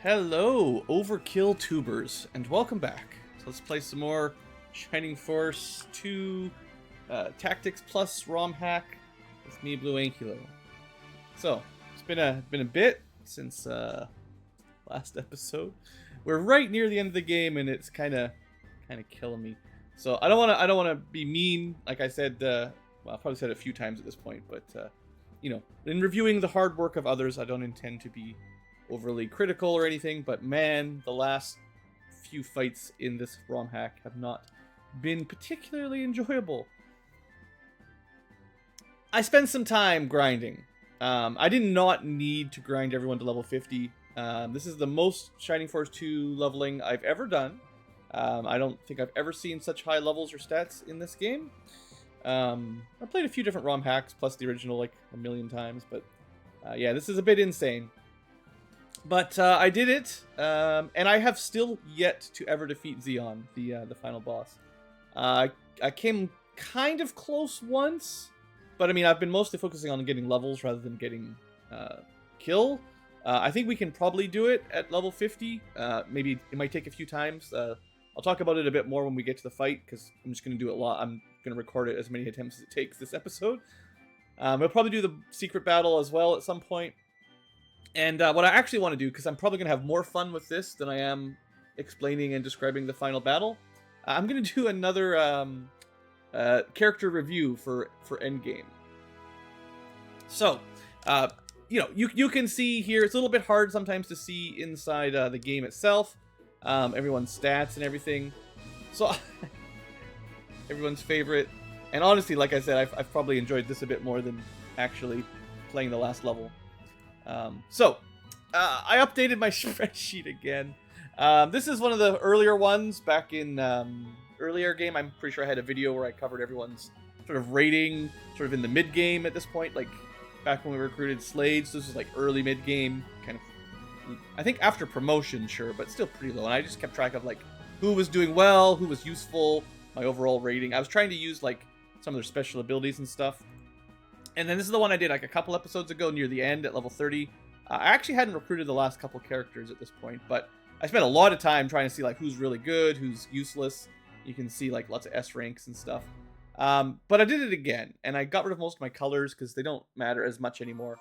Hello, Overkill Tubers, and welcome back. So let's play some more Shining Force 2 Tactics Plus Romhack with me, Blueankylo. So it's been a bit since last episode. We're right near the end of the game, and it's kind of killing me. So I don't want to be mean. Like I said, well, I've probably said it a few times at this point, but you know, in reviewing the hard work of others, I don't intend to be overly critical or anything, but man, the last few fights in this ROM hack have not been particularly enjoyable. I spent some time grinding. I did not need to grind everyone to level 50. This is the most Shining Force 2 leveling I've ever done. I don't think I've ever seen such high levels or stats in this game. I played a few different ROM hacks, plus the original like a million times, but yeah, this is a bit insane. But I did it, and I have still yet to ever defeat Xeon, the final boss. I came kind of close once, but I mean, I've been mostly focusing on getting levels rather than getting kill. I think we can probably do it at level 50. Maybe it might take a few times. I'll talk about it a bit more when we get to the fight, because I'm just going to do it a lot. I'm going to record it as many attempts as it takes this episode. We'll probably do the secret battle as well at some point. And what I actually want to do, because I'm probably going to have more fun with this than I am explaining and describing the final battle, I'm going to do another character review for Endgame. So, you know, you can see here, it's a little bit hard sometimes to see inside the game itself, everyone's stats and everything. So, everyone's favorite. And honestly, like I said, I've probably enjoyed this a bit more than actually playing the last level. I updated my spreadsheet again. This is one of the earlier ones back in earlier game. I'm pretty sure I had a video where I covered everyone's sort of rating, sort of in the mid game at this point, like back when we recruited Slades. This was like early mid game, kind of. I think after promotion, sure, but still pretty low. And I just kept track of like who was doing well, who was useful, my overall rating. I was trying to use like some of their special abilities and stuff. And then this is the one I did like a couple episodes ago near the end at level 30. I actually hadn't recruited the last couple characters at this point, but I spent a lot of time trying to see like who's really good, who's useless. You can see like lots of S ranks and stuff. But I did it again, and I got rid of most of my colors because they don't matter as much anymore.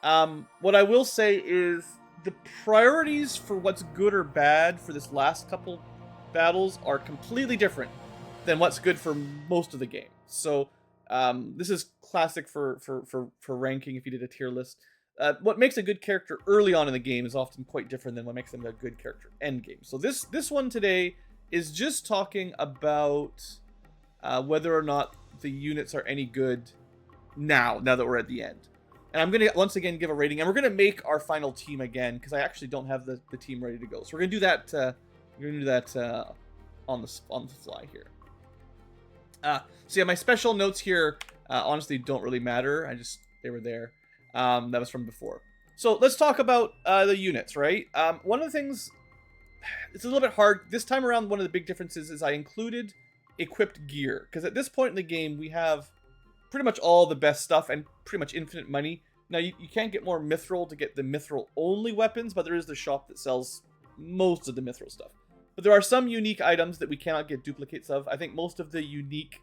What I will say is the priorities for what's good or bad for this last couple battles are completely different than what's good for most of the game. So this is classic for ranking if you did a tier list. What makes a good character early on in the game is often quite different than what makes them a good character end game. So this one today is just talking about whether or not the units are any good now that we're at the end. And I'm going to once again give a rating, and we're going to make our final team again, because I actually don't have the team ready to go. So we're going to do that on the fly here. So yeah, my special notes here honestly don't really matter. They were there. That was from before. So let's talk about the units, right? One of the things, it's a little bit hard. This time around, one of the big differences is I included equipped gear. Because at this point in the game, we have pretty much all the best stuff and pretty much infinite money. Now, you can't get more mithril to get the mithril-only weapons, but there is the shop that sells most of the mithril stuff. But there are some unique items that we cannot get duplicates of. I think most of the unique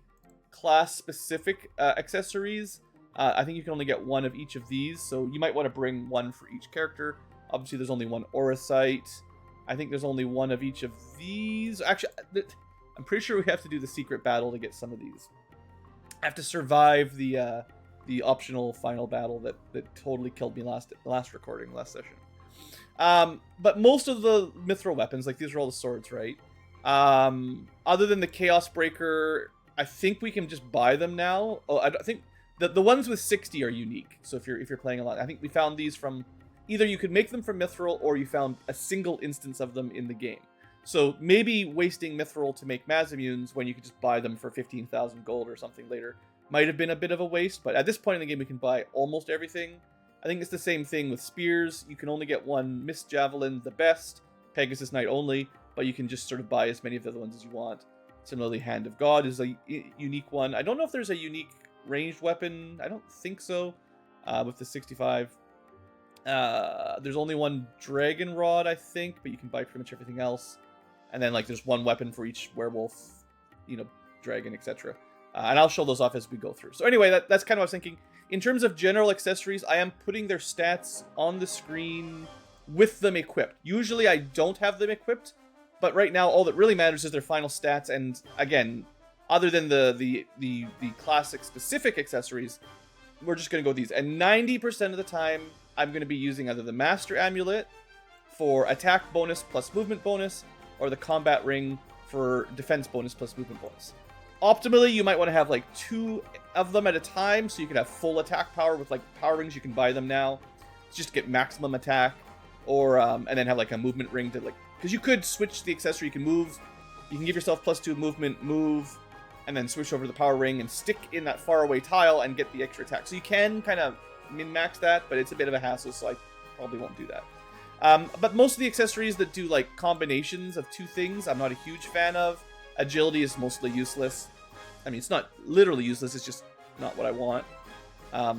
class-specific accessories, I think you can only get one of each of these, so you might want to bring one for each character. Obviously, there's only one Auracite. I think there's only one of each of these. Actually, I'm pretty sure we have to do the secret battle to get some of these. I have to survive the optional final battle that totally killed me last session. But most of the mithril weapons, like these are all the swords, right? Other than the Chaos Breaker, I think we can just buy them now. Oh, I think the ones with 60 are unique. So if you're playing a lot, I think we found these from either you could make them from mithril or you found a single instance of them in the game. So maybe wasting mithril to make Mazimunes when you could just buy them for 15,000 gold or something later might have been a bit of a waste. But at this point in the game, we can buy almost everything. I think it's the same thing with spears. You can only get one Mist Javelin, the best, Pegasus Knight only, but you can just sort of buy as many of the other ones as you want. Similarly, Hand of God is a unique one. I don't know if there's a unique ranged weapon. I don't think so with the 65. There's only one dragon rod, I think, but you can buy pretty much everything else. And then like there's one weapon for each werewolf, dragon, etc. And I'll show those off as we go through. So anyway, that's kind of what I was thinking. In terms of general accessories, I am putting their stats on the screen with them equipped. Usually I don't have them equipped, but right now all that really matters is their final stats. And again, other than the classic specific accessories, we're just going to go with these. And 90% of the time, I'm going to be using either the Master Amulet for attack bonus plus movement bonus, or the Combat Ring for defense bonus plus movement bonus. Optimally, you might want to have like 2 of them at a time, so you can have full attack power with like power rings. You can buy them now, just to get maximum attack, or and then have like a movement ring to like, because you could switch the accessory. You can move, you can give yourself +2 movement, move, and then switch over to the power ring and stick in that far away tile and get the extra attack. So you can kind of min-max that, but it's a bit of a hassle, so I probably won't do that. But most of the accessories that do like combinations of 2 things, I'm not a huge fan of. Agility is mostly useless. I mean, it's not literally useless, it's just not what I want.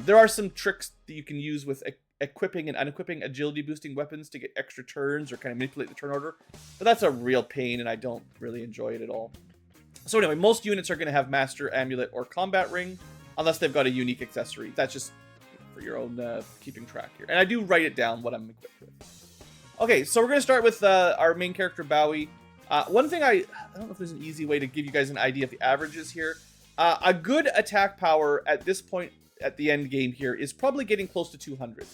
There are some tricks that you can use with equipping and unequipping agility boosting weapons to get extra turns or kind of manipulate the turn order, but that's a real pain and I don't really enjoy it at all. So anyway, most units are going to have Master Amulet or Combat Ring, unless they've got a unique accessory. That's just for your own keeping track here. And I do write it down what I'm equipped with. Okay, so we're going to start with our main character, Bowie. One thing I don't know if there's an easy way to give you guys an idea of the averages here. A good attack power at this point at the end game here is probably getting close to 200.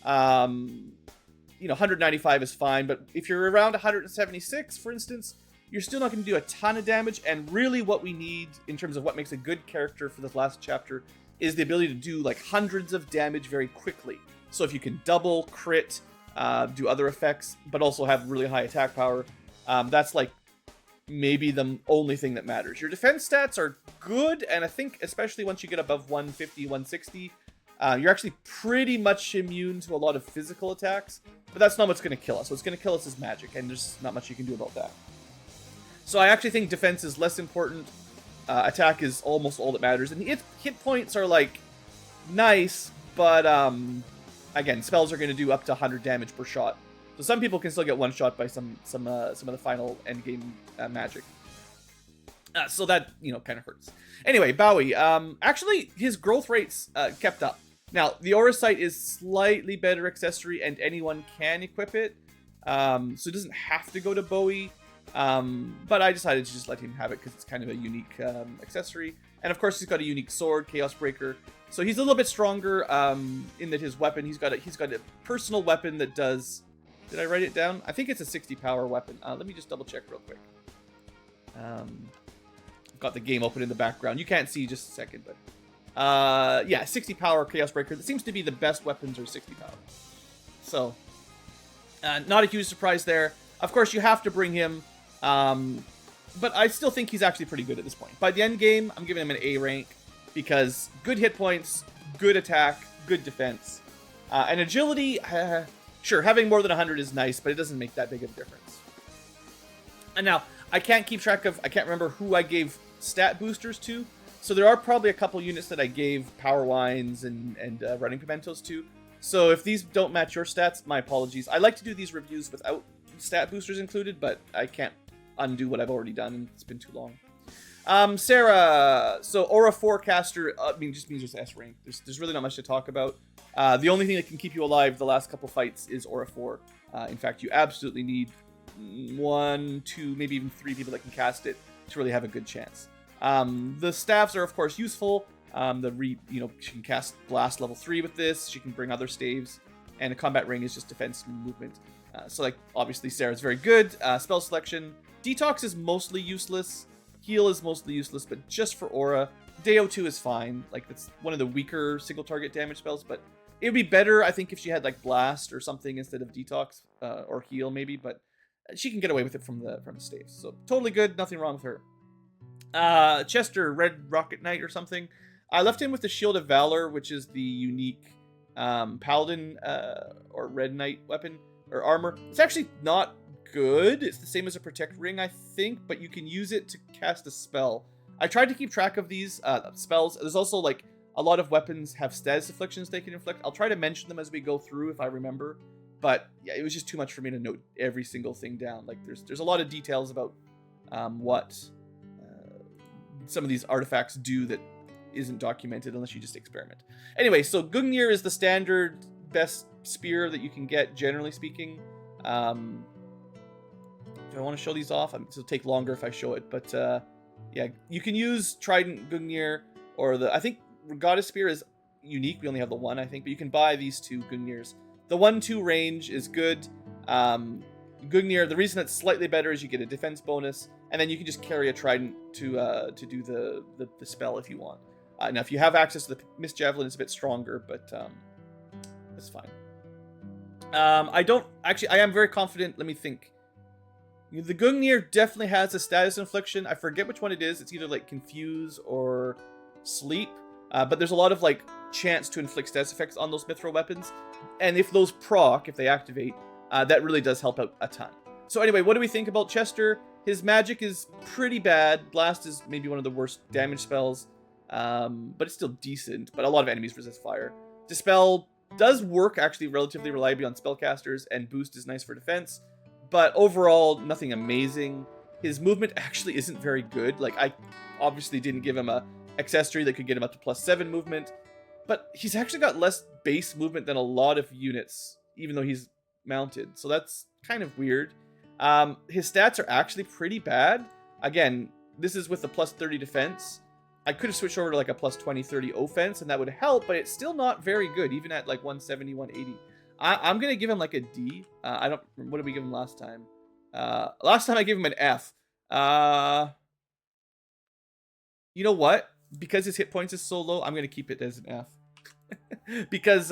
195 is fine, but if you're around 176, for instance, you're still not going to do a ton of damage. And really what we need in terms of what makes a good character for this last chapter is the ability to do like hundreds of damage very quickly. So if you can double, crit, do other effects, but also have really high attack power, that's like maybe the only thing that matters. Your defense stats are good, and I think especially once you get above 150, 160, you're actually pretty much immune to a lot of physical attacks, but that's not what's going to kill us. What's going to kill us is magic, and there's not much you can do about that. So I actually think defense is less important. Attack is almost all that matters, and hit points are like nice, but again, spells are going to do up to 100 damage per shot. So some people can still get one shot by some of the final end game magic. So that kind of hurts. Anyway, Bowie. Actually, his growth rates kept up. Now the Aura Sight is slightly better accessory, and anyone can equip it. So it doesn't have to go to Bowie. But I decided to just let him have it because it's kind of a unique accessory. And of course, he's got a unique sword, Chaos Breaker. So he's a little bit stronger in that his weapon, he's got a personal weapon that does. Did I write it down? I think it's a 60 power weapon. Let me just double check real quick. I've got the game open in the background. You can't see just a second, but yeah, 60 power Chaos Breaker. That seems to be the best weapons are 60 power. So not a huge surprise there. Of course, you have to bring him. But I still think he's actually pretty good at this point. By the end game, I'm giving him an A rank because good hit points, good attack, good defense, and agility. Sure, having more than 100 is nice, but it doesn't make that big of a difference. And now I can't remember who I gave stat boosters to. So there are probably a couple units that I gave power wines and running pimentos to. So if these don't match your stats, my apologies. I like to do these reviews without stat boosters included, but I can't undo what I've already done, and it's been too long. Sarah, so Aura Forecaster, just means just S rank. There's really not much to talk about. The only thing that can keep you alive the last couple fights is Aura 4. In fact, you absolutely need 1, 2, maybe even 3 people that can cast it to really have a good chance. The staves are of course useful. She can cast Blast level 3 with this. She can bring other staves, and a Combat Ring is just defense and movement. So like obviously Sarah's very good. Spell selection. Detox is mostly useless. Heal is mostly useless, but just for Aura. Deo 2 is fine. Like it's one of the weaker single target damage spells, but it would be better, I think, if she had like Blast or something instead of Detox or Heal maybe, but she can get away with it from the staves. So totally good, nothing wrong with her. Chester, Red Rocket Knight or something. I left him with the Shield of Valor, which is the unique Paladin or Red Knight weapon or armor. It's actually not good. It's the same as a Protect Ring, I think, but you can use it to cast a spell. I tried to keep track of these spells. There's also like a lot of weapons have status afflictions they can inflict. I'll try to mention them as we go through if I remember. But yeah, it was just too much for me to note every single thing down. Like there's a lot of details about what some of these artifacts do that isn't documented unless you just experiment. Anyway, so Gungnir is the standard best spear that you can get, generally speaking. Do I want to show these off? It'll take longer if I show it, but yeah, you can use Trident Gungnir, or I think Goddess Spear is unique. We only have the one, I think, but you can buy these two Gungnirs. The 1-2 range is good. Gungnir, the reason it's slightly better is you get a defense bonus, and then you can just carry a Trident to do the spell if you want. Now, if you have access to the Mist Javelin, it's a bit stronger, but that's fine. I am very confident. Let me think. The Gungnir definitely has a status infliction. I forget which one it is. It's either like Confuse or Sleep. But there's a lot of like chance to inflict status effects on those mithril weapons. And if those proc, if they activate, that really does help out a ton. So anyway, what do we think about Chester? His magic is pretty bad. Blast is maybe one of the worst damage spells. But it's still decent. But a lot of enemies resist fire. Dispel does work actually relatively reliably on spellcasters, and Boost is nice for defense. But overall, nothing amazing. His movement actually isn't very good. Like, I obviously didn't give him a accessory that could get him up to +7 movement. But he's actually got less base movement than a lot of units, even though he's mounted. So that's kind of weird. His stats are actually pretty bad. Again, this is with a +30 defense. I could have switched over to like a +20, 30 offense, and that would help, but it's still not very good, even at like 170, 180. I'm going to give him like a D. What did we give him last time? Last time I gave him an F. You know what? Because his hit points is so low, I'm going to keep it as an F. Because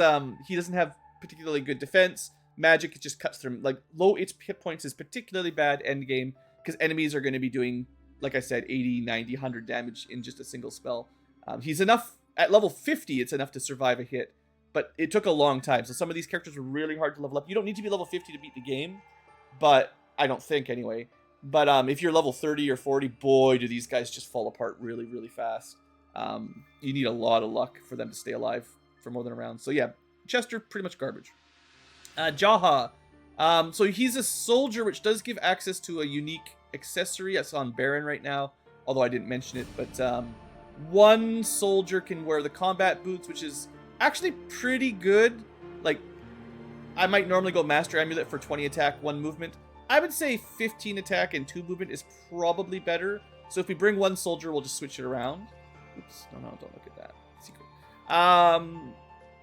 he doesn't have particularly good defense. Magic, it just cuts through him. Like, low hit points is particularly bad endgame, because enemies are going to be doing, like I said, 80, 90, 100 damage in just a single spell. He's enough, at level 50, it's enough to survive a hit. But it took a long time, so some of these characters were really hard to level up. You don't need to be level 50 to beat the game, but I don't think anyway. But if you're level 30 or 40, boy, do these guys just fall apart really, really fast. You need a lot of luck for them to stay alive for more than a round. So yeah, Chester, pretty much garbage. Jaha. So he's a soldier, which does give access to a unique accessory. That's on Baron right now, although I didn't mention it. But one soldier can wear the combat boots, which is actually pretty good. Like, I might normally go Master Amulet for 20 attack, 1 movement. I would say 15 attack and 2 movement is probably better. So if we bring one soldier, we'll just switch it around. Oops, no, don't look at that. Secret.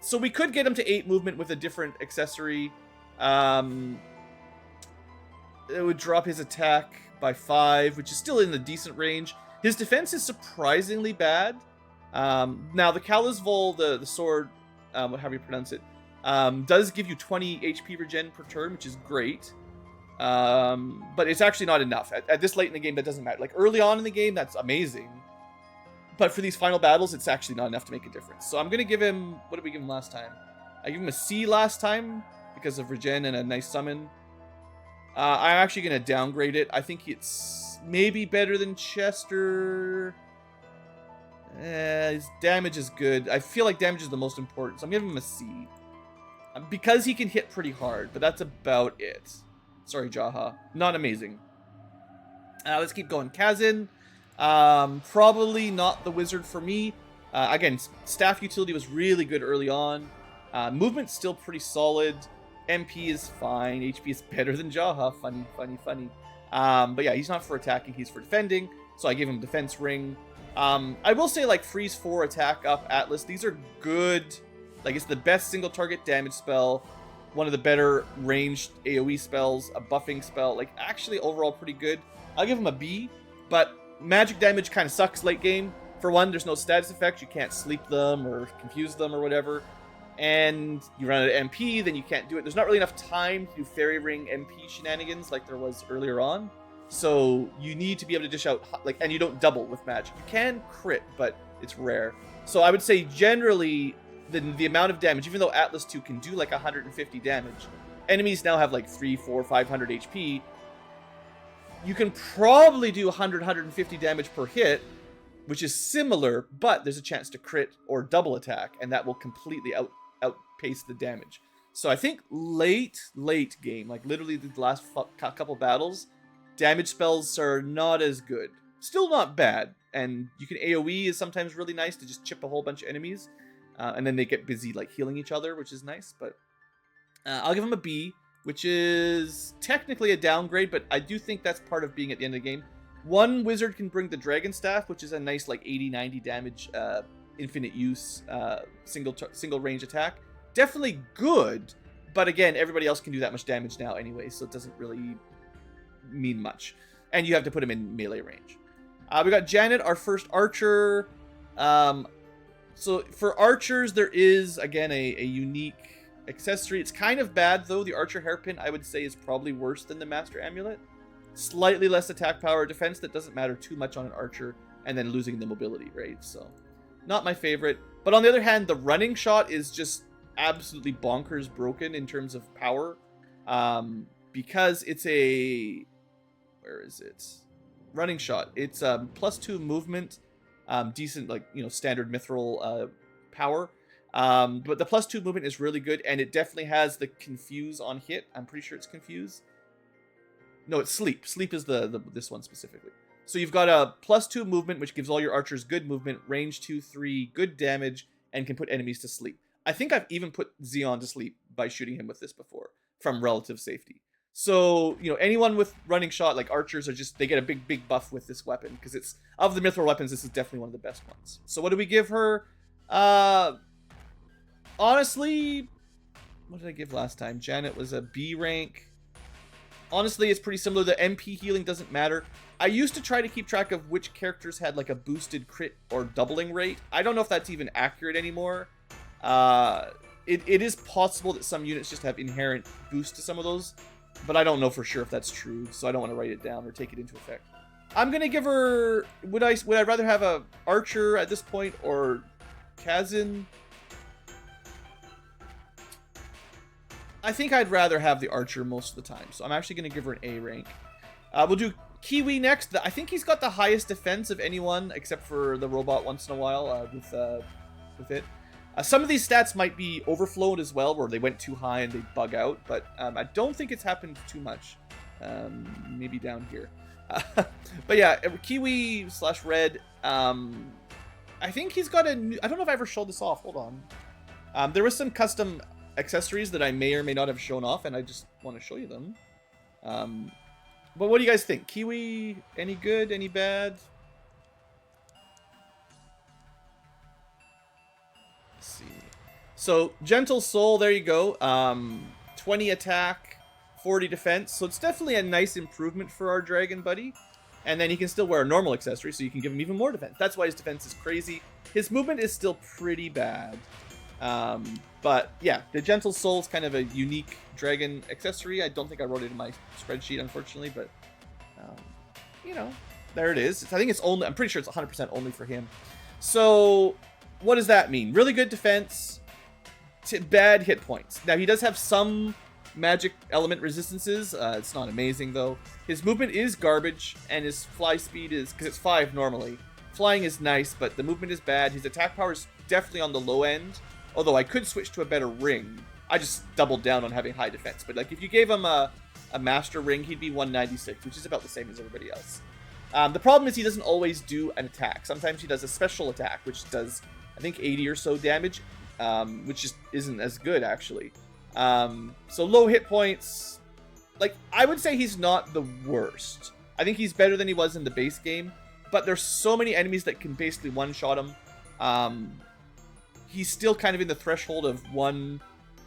So we could get him to 8 movement with a different accessory. It would drop his attack by 5, which is still in the decent range. His defense is surprisingly bad. Now the Kalisvol, the sword, however you pronounce it, does give you 20 HP regen per turn, which is great. But it's actually not enough. At this late in the game, that doesn't matter. Like, early on in the game, that's amazing. But for these final battles, it's actually not enough to make a difference. So I'm going to give him... What did we give him last time? I gave him a C last time because of regen and a nice summon. I'm actually going to downgrade it. I think it's maybe better than Chester. His damage is good. I feel like damage is the most important, so I'm giving him a C. Because he can hit pretty hard, but that's about it. Sorry, Jaha. Not amazing. Let's keep going. Kazin. Probably not the wizard for me. Again, staff utility was really good early on. Movement's still pretty solid. MP is fine. HP is better than Jaha. Funny. But yeah, he's not for attacking, he's for defending. So I gave him defense ring. I will say, like, freeze 4, attack up, Atlas. These are good. Like, it's the best single target damage spell. One of the better ranged AoE spells. A buffing spell. Like, actually, overall pretty good. I'll give him a B. But magic damage kind of sucks late game. For one, there's no status effects. You can't sleep them or confuse them or whatever. And you run out of MP, then you can't do it. There's not really enough time to do Fairy Ring MP shenanigans like there was earlier on. So you need to be able to dish out, like, and you don't double with magic. You can crit, but it's rare. So I would say generally the amount of damage, even though Atlas 2 can do like 150 damage, enemies now have like 3, 4, 500 HP. You can probably do 100, 150 damage per hit which is similar, but there's a chance to crit or double attack, and that will completely outpace the damage. So I think late game, like literally the last couple battles, damage spells are not as good. Still not bad, and you can AoE is sometimes really nice to just chip a whole bunch of enemies, and then they get busy like healing each other, which is nice. But I'll give him a B, which is technically a downgrade, but I do think that's part of being at the end of the game. One wizard can bring the Dragon Staff, which is a nice like 80-90 damage, infinite use, single range attack. Definitely good, but again, everybody else can do that much damage now anyway, so it doesn't really mean much. And you have to put him in melee range. We got Janet, our first archer. So for archers, there is, again, a unique accessory. It's kind of bad, though. The archer hairpin, I would say, is probably worse than the master amulet. Slightly less attack power, defense that doesn't matter too much on an archer, and then losing the mobility, right? So, not my favorite. But on the other hand, the running shot is just absolutely bonkers broken in terms of power. Because it's a... Where is it? Running shot. It's +2 movement, decent, like, you know, standard mithril power. But the +2 movement is really good, and it definitely has the confuse on hit. I'm pretty sure it's confuse. No, it's sleep. Sleep is this one specifically. So you've got a +2 movement, which gives all your archers good movement, range 2/3, good damage, and can put enemies to sleep. I think I've even put Xeon to sleep by shooting him with this before from relative safety. So, you know, anyone with running shot, like archers, are just, they get a big buff with this weapon, because it's, of the mithril weapons, this is definitely one of the best ones. So what do we give her? Honestly, what did I give last time? Janet was a B rank. Honestly, it's pretty similar. The MP healing doesn't matter. I used to try to keep track of which characters had like a boosted crit or doubling rate. I don't know if that's even accurate anymore. It is possible that some units just have inherent boost to some of those, but I don't know for sure if that's true, so I don't want to write it down or take it into effect. I'm gonna give her... Would I rather have a archer at this point or Kazin? I think I'd rather have the archer most of the time, so I'm actually gonna give her an A rank. We'll do Kiwi next. I think he's got the highest defense of anyone, except for the robot once in a while with it. Some of these stats might be overflowed as well, where they went too high and they bug out, but I don't think it's happened too much. Maybe down here. But yeah, Kiwi/Red, I think he's got a new... I don't know if I ever showed this off. Hold on. There was some custom accessories that I may or may not have shown off, and I just want to show you them. But what do you guys think? Kiwi, any good, any bad? Let's see. So, Gentle Soul, there you go. 20 attack, 40 defense. So it's definitely a nice improvement for our dragon buddy. And then he can still wear a normal accessory, so you can give him even more defense. That's why his defense is crazy. His movement is still pretty bad. But yeah, the Gentle Soul is kind of a unique dragon accessory. I don't think I wrote it in my spreadsheet, unfortunately, but you know, there it is. I think it's only, I'm pretty sure it's 100% only for him. So what does that mean? Really good defense, bad hit points. Now he does have some magic element resistances. It's not amazing though. His movement is garbage, and his fly speed is, because it's 5 normally. Flying is nice, but the movement is bad. His attack power is definitely on the low end. Although I could switch to a better ring. I just doubled down on having high defense. But like if you gave him a master ring, he'd be 196, which is about the same as everybody else. The problem is he doesn't always do an attack. Sometimes he does a special attack, which does, I think, 80 or so damage, which just isn't as good, actually. So low hit points. Like, I would say he's not the worst. I think he's better than he was in the base game. But there's so many enemies that can basically one-shot him. He's still kind of in the threshold of one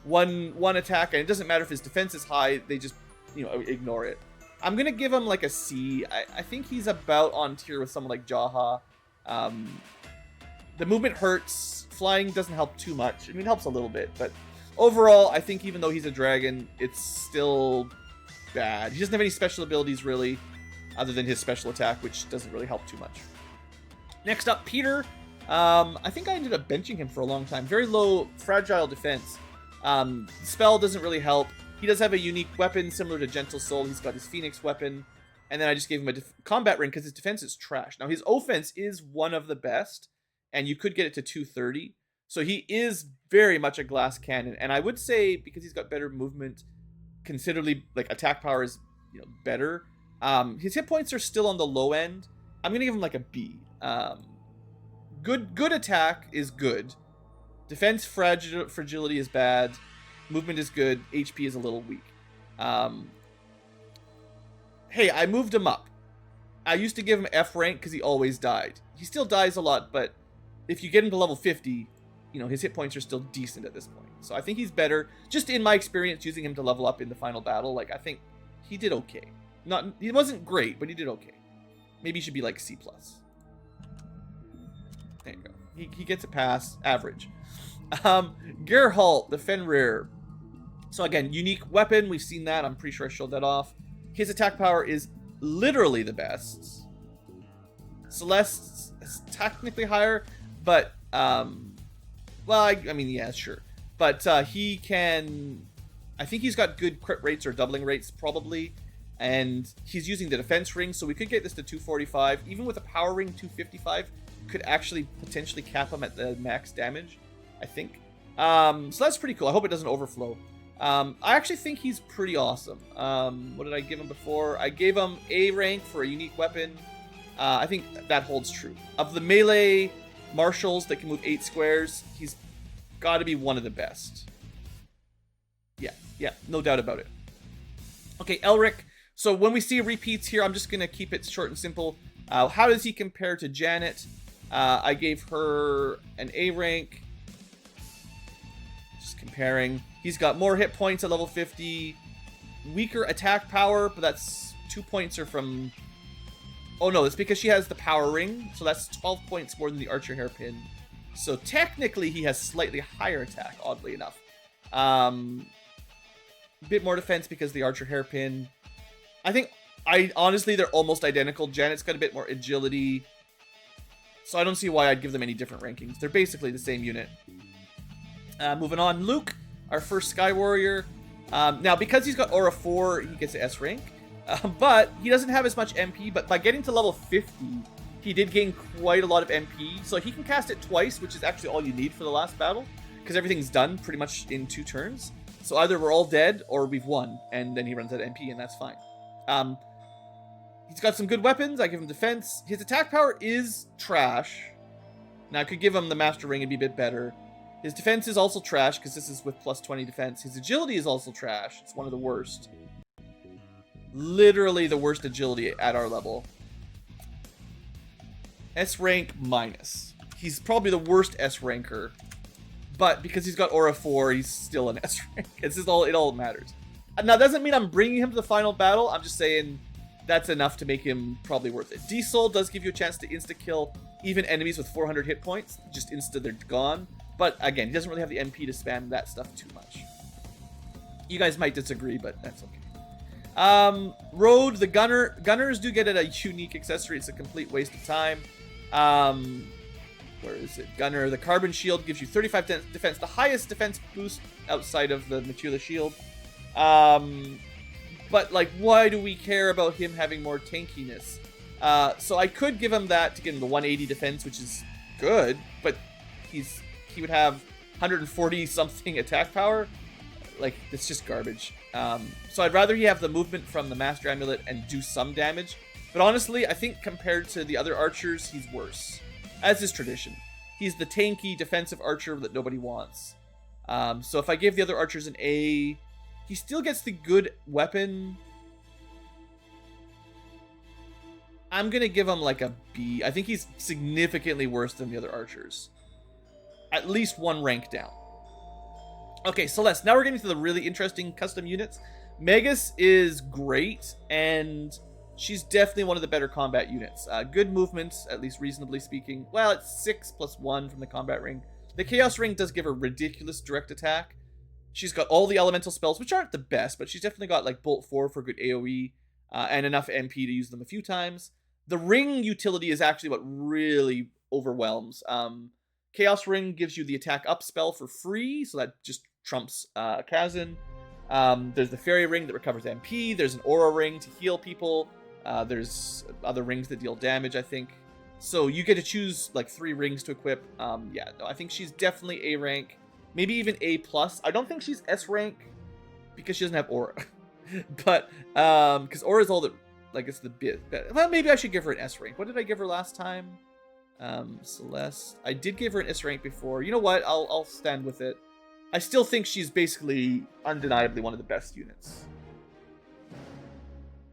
attack, and it doesn't matter if his defense is high, they just, you know, ignore it. I'm gonna give him like a C. I think he's about on tier with someone like Jaha. The movement hurts. Flying doesn't help too much. I mean, it helps a little bit, but overall, I think even though he's a dragon, it's still bad. He doesn't have any special abilities, really, other than his special attack, which doesn't really help too much. Next up, Peter. I think I ended up benching him for a long time. Very low, fragile defense. Spell doesn't really help. He does have a unique weapon similar to Gentle Soul. He's got his Phoenix weapon, and then I just gave him a combat ring because his defense is trash. Now his offense is one of the best, and you could get it to 230. So he is very much a glass cannon, and I would say because he's got better movement, considerably like attack power is better. His hit points are still on the low end. I'm gonna give him like a B. Good attack is good. Defense fragility is bad. Movement is good. HP is a little weak. Hey, I moved him up. I used to give him F rank because he always died. He still dies a lot, but if you get him to level 50, his hit points are still decent at this point. So I think he's better. Just in my experience using him to level up in the final battle, like I think he did okay. He wasn't great, but he did okay. Maybe he should be like C+. There you go. He gets a pass, average. Geralt, the Fenrir. So again, unique weapon. We've seen that. I'm pretty sure I showed that off. His attack power is literally the best. Celeste's is technically higher, but well, I mean, yeah, sure. But he can. I think he's got good crit rates or doubling rates probably, and he's using the defense ring, so we could get this to 245. Even with a power ring, 255 could actually potentially cap him at the max damage, I think. So that's pretty cool. I hope it doesn't overflow. I actually think he's pretty awesome. What did I give him before? I gave him A rank for a unique weapon. I think that holds true. Of the melee marshals that can move 8 squares, he's got to be one of the best. Yeah, no doubt about it. Okay, Elric. So when we see repeats here, I'm just going to keep it short and simple. How does he compare to Janet? I gave her an A rank. Just comparing. He's got more hit points at level 50. Weaker attack power, but that's 2 points are from... Oh no, it's because she has the power ring. So that's 12 points more than the archer hairpin. So technically he has slightly higher attack, oddly enough. A bit more defense because the archer hairpin. Honestly, they're almost identical. Janet's got a bit more agility. So I don't see why I'd give them any different rankings. They're basically the same unit. Moving on, Luke, our first Sky Warrior. Now, because he's got Aura 4, he gets an S rank. But he doesn't have as much MP, but by getting to level 50, he did gain quite a lot of MP. So he can cast it twice, which is actually all you need for the last battle, because everything's done pretty much in 2 turns. So either we're all dead or we've won, and then he runs out of MP, and that's fine. He's got some good weapons. I give him defense. His attack power is trash. Now, I could give him the Master Ring and be a bit better. His defense is also trash, because this is with plus 20 defense. His agility is also trash. It's one of the worst. Literally the worst agility at our level. S rank minus. He's probably the worst S ranker. But because he's got Aura 4, he's still an S rank. It's just it all matters. Now, that doesn't mean I'm bringing him to the final battle. I'm just saying that's enough to make him probably worth it. D-Soul does give you a chance to insta-kill even enemies with 400 hit points. Just they're gone. But again, he doesn't really have the MP to spam that stuff too much. You guys might disagree, but that's okay. Road, the Gunner. Gunners do get a unique accessory. It's a complete waste of time. Where is it? Gunner, the Carbon Shield gives you 35 defense, the highest defense boost outside of the Matula Shield. But, like, why do we care about him having more tankiness? So I could give him that to get him the 180 defense, which is good, but he would have 140-something attack power. Like, it's just garbage. So I'd rather he have the movement from the Master Amulet and do some damage. But honestly, I think compared to the other archers, he's worse. As is tradition. He's the tanky defensive archer that nobody wants. So if I give the other archers an A, he still gets the good weapon. I'm going to give him like a B. I think he's significantly worse than the other archers. At least 1 rank down. Okay, Celeste. Now we're getting to the really interesting custom units. Megas is great, and she's definitely one of the better combat units. Good movements, at least reasonably speaking. Well, it's 6 plus 1 from the combat ring. The Chaos Ring does give her ridiculous direct attack. She's got all the elemental spells, which aren't the best, but she's definitely got like Bolt 4 for good AoE, and enough MP to use them a few times. The ring utility is actually what really overwhelms. Chaos Ring gives you the attack up spell for free, so that just trumps Kazan. There's the Fairy Ring that recovers MP. There's an Aura Ring to heal people. There's other rings that deal damage, I think. So you get to choose like 3 rings to equip. Yeah, no, I think she's definitely A rank, maybe even A+. I don't think she's S rank because she doesn't have aura. But because aura is all that, like, it's the bit. Well, maybe I should give her an S rank. What did I give her last time? Celeste. I did give her an S rank before. You know what? I'll stand with it. I still think she's basically undeniably one of the best units.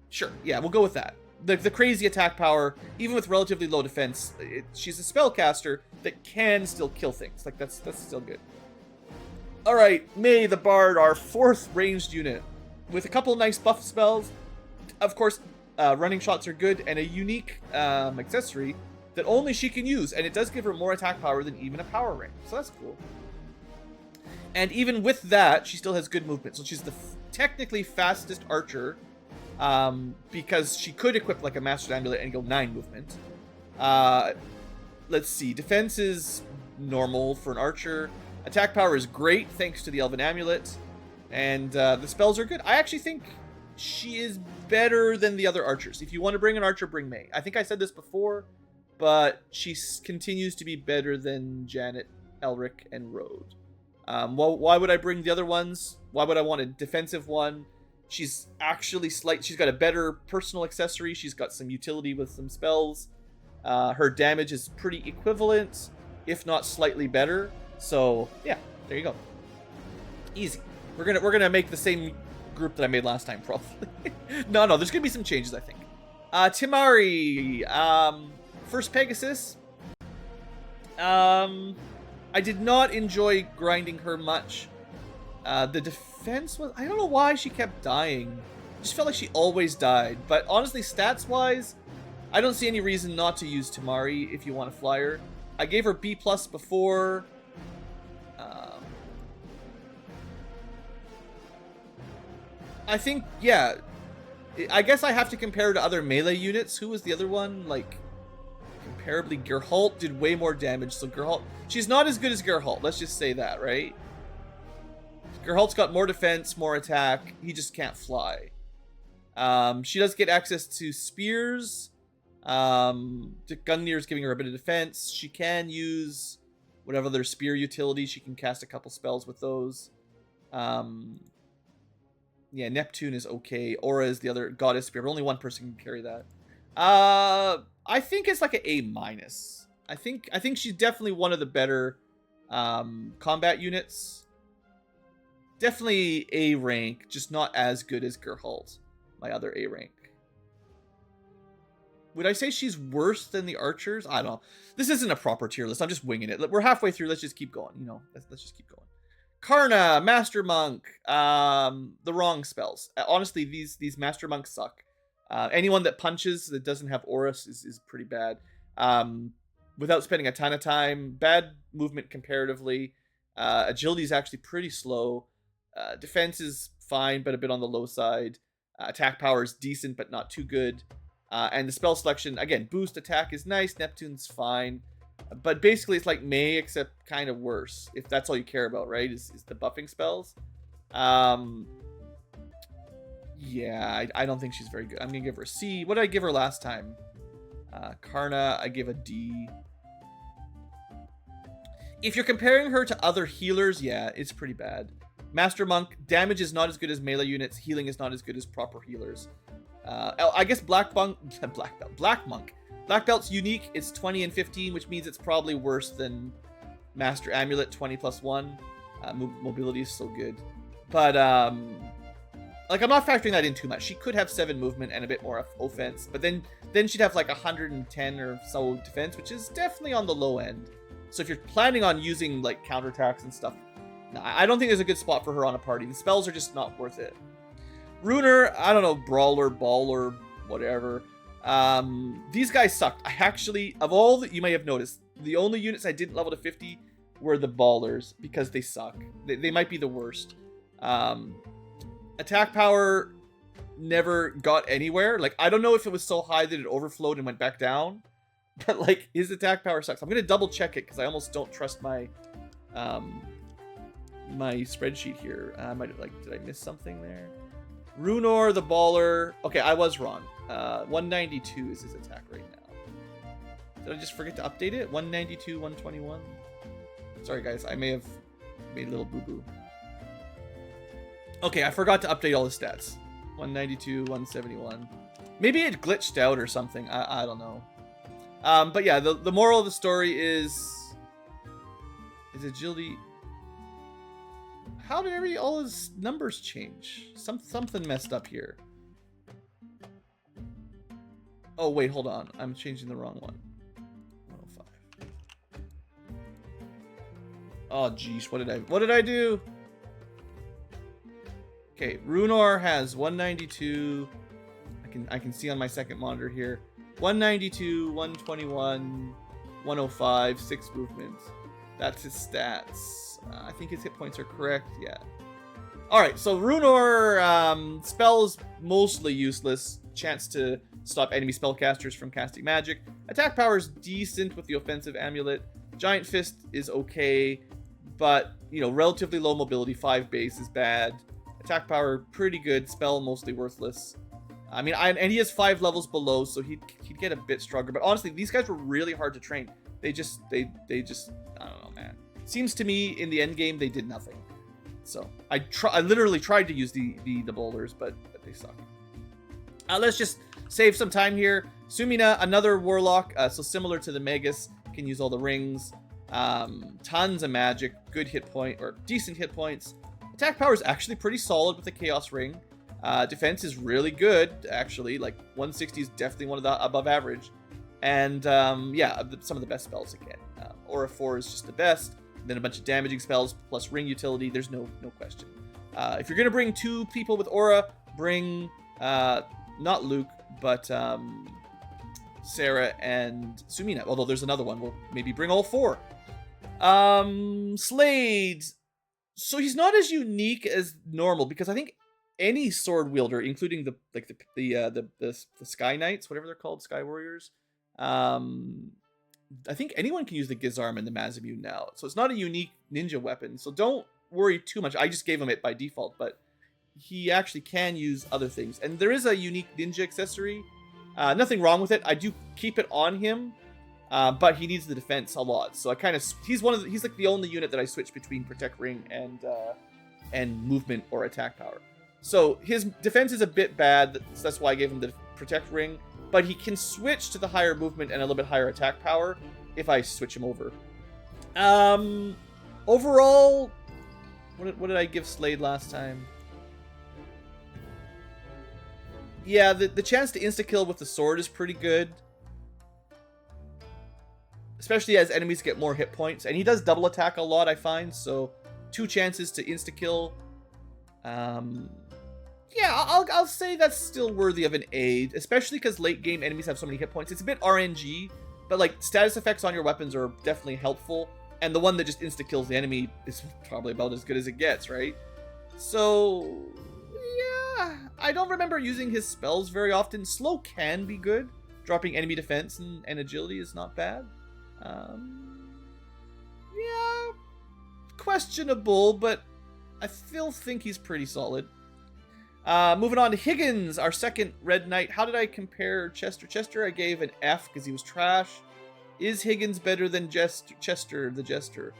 Sure, yeah, we'll go with that. The crazy attack power, even with relatively low defense, she's a spellcaster that can still kill things. Like, that's still good. All right, May the Bard, our 4th ranged unit, with a couple nice buff spells. Of course, running shots are good, and a unique accessory that only she can use, and it does give her more attack power than even a power ring. So that's cool. And even with that, she still has good movement. So she's the technically fastest archer, because she could equip like a Master's Amulet and go 9 movement. Let's see. Defense is normal for an archer. Attack power is great thanks to the Elven Amulet. And the spells are good. I actually think she is better than the other archers. If you want to bring an archer, bring May. I think I said this before, but she continues to be better than Janet, Elric, and Rode. Well, why would I bring the other ones? Why would I want a defensive one? She's actually she's got a better personal accessory. She's got some utility with some spells. Her damage is pretty equivalent, if not slightly better. So yeah, there you go. Easy. We're gonna make the same group that I made last time, probably. no, there's gonna be some changes, I think. Timari, first Pegasus. I did not enjoy grinding her much. The defense was... I don't know why she kept dying. I just felt like she always died. But honestly, stats-wise, I don't see any reason not to use Timari if you want to fly her. I gave her B+ before. I think, yeah. I guess I have to compare her to other melee units. Who was the other one? Like... comparably, Geralt did way more damage, so Geralt... She's not as good as Geralt, let's just say that, right? Geralt's got more defense, more attack, he just can't fly. She does get access to spears. Gungnir's giving her a bit of defense. She can use whatever their spear utility. She can cast a couple spells with those. Yeah, Neptune is okay. Aura is the other goddess spear, but only one person can carry that. I think it's like an A-. I think she's definitely one of the better combat units. Definitely A rank, just not as good as Geralt, my other A rank. Would I say she's worse than the archers? I don't know. This isn't a proper tier list. I'm just winging it. We're halfway through. Let's just keep going. You know, let's just keep going. Karna, Master Monk. The wrong spells. Honestly, these Master Monks suck. Anyone that punches that doesn't have Auras is pretty bad. Without spending a ton of time. Bad movement comparatively. Agility is actually pretty slow. Defense is fine, but a bit on the low side. Attack power is decent, but not too good. And the spell selection, again, boost attack is nice. Neptune's fine. But basically, it's like May, except kind of worse. If that's all you care about, right? Is the buffing spells. Yeah, I don't think she's very good. I'm going to give her a C. What did I give her last time? Karna, I give a D. If you're comparing her to other healers, yeah, it's pretty bad. Master Monk, damage is not as good as melee units. Healing is not as good as proper healers. I guess Black Monk. Black Belt's unique. It's 20 and 15, which means it's probably worse than Master Amulet 20+1. Mobility is still good. But, like, I'm not factoring that in too much. She could have 7 movement and a bit more offense, but then she'd have like 110 or so defense, which is definitely on the low end. So if you're planning on using like counterattacks and stuff, no, I don't think there's a good spot for her on a party. The spells are just not worth it. Runer, I don't know, Brawler, Baller, whatever. These guys sucked. I actually, of all that you may have noticed, the only units I didn't level to 50 were the Ballers because they suck. They might be the worst. Attack power never got anywhere. Like, I don't know if it was so high that it overflowed and went back down, but like his attack power sucks. I'm gonna double check it because I almost don't trust my my spreadsheet here. Did I miss something there? Runor, the baller. Okay, I was wrong. 192 is his attack right now. Did I just forget to update it? 192, 121. Sorry, guys. I may have made a little boo-boo. Okay, I forgot to update all the stats. 192, 171. Maybe it glitched out or something. I don't know. But yeah, the moral of the story is agility. How did all his numbers change? Something messed up here. Oh wait, hold on. I'm changing the wrong one. 105. Oh jeez, what did I do? Okay, Runor has 192. I can see on my second monitor here. 192, 121, 105, 6 movements. That's his stats. I think his hit points are correct. Yeah. Alright, so Runor, spells mostly useless. Chance to stop enemy spellcasters from casting magic. Attack power is decent with the offensive amulet. Giant Fist is okay, but, you know, relatively low mobility. 5 base is bad. Attack power, pretty good. Spell, mostly worthless. I mean, and he has 5 levels below, so he'd get a bit stronger. But honestly, these guys were really hard to train. They just, I don't know, man. Seems to me, in the end game, they did nothing. So, I literally tried to use the boulders, but they suck. Let's just save some time here. Sumina, another warlock, so similar to the Magus, can use all the rings. Tons of magic, good hit point, or decent hit points. Attack power is actually pretty solid with the Chaos Ring. Defense is really good, actually. Like, 160 is definitely one of the above average. And, yeah, some of the best spells again. Aura 4 is just the best. Then a bunch of damaging spells, plus ring utility. There's no question. If you're going to bring 2 people with Aura, bring, not Luke, but Sarah and Sumina. Although there's another one. We'll maybe bring all 4. Slade. So he's not as unique as normal, because I think any sword wielder, including the Sky Knights, whatever they're called, Sky Warriors, I think anyone can use the Gizarm and the Mazamune now. So it's not a unique ninja weapon. So don't worry too much. I just gave him it by default, but he actually can use other things. And there is a unique ninja accessory. Nothing wrong with it. I do keep it on him, but he needs the defense a lot. So I kind of he's like the only unit that I switch between Protect Ring and movement or attack power. So his defense is a bit bad. So that's why I gave him the Protect Ring. But he can switch to the higher movement and a little bit higher attack power if I switch him over. Overall, what did I give Slade last time? Yeah, the chance to insta-kill with the sword is pretty good. Especially as enemies get more hit points. And he does double attack a lot, I find. So 2 chances to insta-kill. Yeah, I'll say that's still worthy of an A, especially because late game enemies have so many hit points. It's a bit RNG, but like status effects on your weapons are definitely helpful, and the one that just insta kills the enemy is probably about as good as it gets, right? So yeah, I don't remember using his spells very often. Slow can be good. Dropping enemy defense and agility is not bad. Yeah, questionable, but I still think he's pretty solid. Moving on to Higgins, our second Red Knight. How did I compare Chester? Chester I gave an F because he was trash. Is Higgins better than Chester the Jester?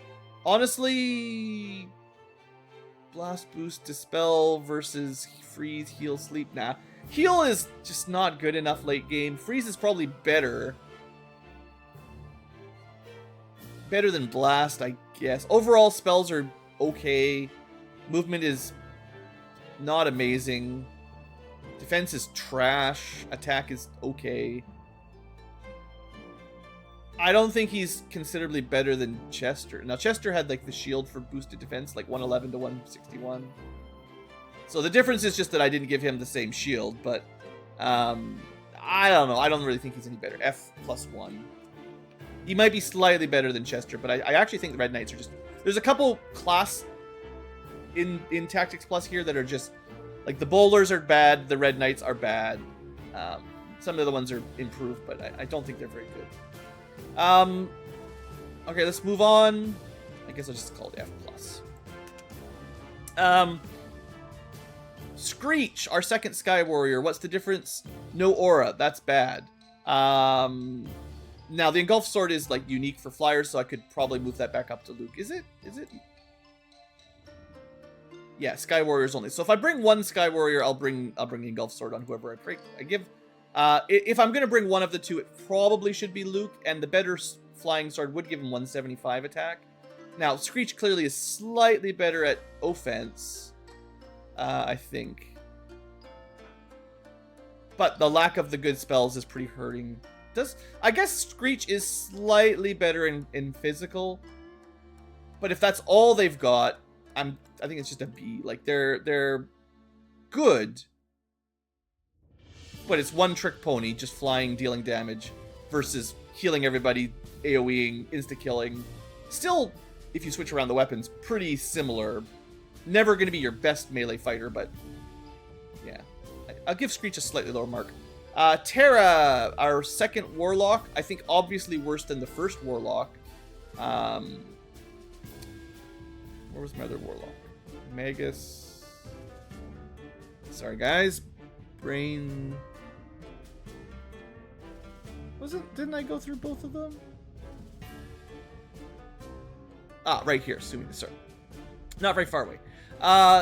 Honestly, Blast, Boost, Dispel versus Freeze, Heal, Sleep. Nah. Heal is just not good enough late game. Freeze is probably better. Better than Blast, I guess. Overall, spells are okay. Movement is not amazing. Defense is trash. Attack is okay. I don't think he's considerably better than Chester. Now, Chester had like the shield for boosted defense, like 111 to 161. So the difference is just that I didn't give him the same shield, but I don't know. I don't really think he's any better. F+1. He might be slightly better than Chester, but I actually think the Red Knights are just... There's a couple class in Tactics Plus here that are just like the bowlers are bad, the Red Knights are bad. Some of the other ones are improved, but I don't think they're very good. Okay, let's move on. I guess I'll just call it F+. Screech, our second Sky Warrior. What's the difference? No aura. That's bad. Now, the Engulf Sword is, like, unique for flyers, so I could probably move that back up to Luke. Is it? Is it? Yeah, Sky Warriors only. So if I bring one Sky Warrior, I'll bring the Engulf Sword on whoever I give. If I'm going to bring one of the two, it probably should be Luke, and the better Flying Sword would give him 175 attack. Now, Screech clearly is slightly better at offense, I think. But the lack of the good spells is pretty hurting. I guess Screech is slightly better in physical, but if that's all they've got, I think it's just a B. Like, they're good, but it's one trick pony, just flying, dealing damage, versus healing everybody, AoEing, insta-killing. Still, if you switch around the weapons, pretty similar. Never going to be your best melee fighter, but yeah. I'll give Screech a slightly lower mark. Terra, our second Warlock, I think obviously worse than the first Warlock. Where was my other Warlock? Magus. Sorry, guys. Brain. Didn't I go through both of them? Ah, right here. Sorry. Not very far away.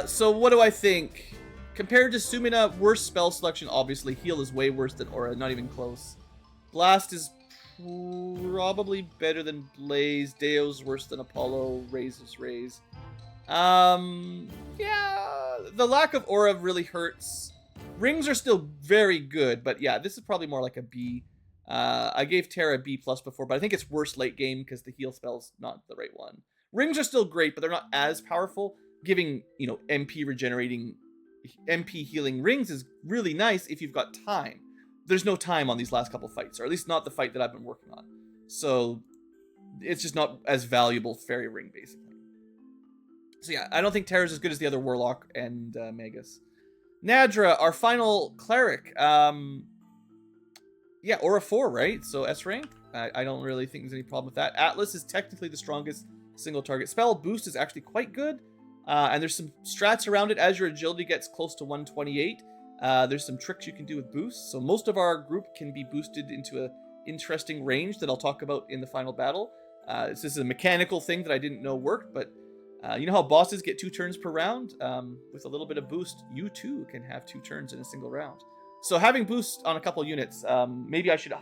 So what do I think? Compared to Sumina, worse spell selection, obviously. Heal is way worse than Aura, not even close. Blast is probably better than Blaze. Deo's worse than Apollo. Raze is Raze. Yeah, the lack of Aura really hurts. Rings are still very good, but yeah, this is probably more like a B. I gave Terra a B+ before, but I think it's worse late game because the heal spell's not the right one. Rings are still great, but they're not as powerful. Giving, MP regenerating, MP healing rings is really nice if you've got time. There's no time on these last couple fights, or at least not the fight that I've been working on. So it's just not as valuable fairy ring, basically. So yeah, I don't think Terra's as good as the other Warlock and Magus. Nadra, our final cleric. Yeah, Aura 4, right? So S rank. I don't really think there's any problem with that. Atlas is technically the strongest single target spell. Boost is actually quite good. And there's some strats around it. As your agility gets close to 128, there's some tricks you can do with boosts. So most of our group can be boosted into an interesting range that I'll talk about in the final battle. This is a mechanical thing that I didn't know worked, but you know how bosses get 2 turns per round? With a little bit of boost, you too can have 2 turns in a single round. So having boost on a couple units, maybe I should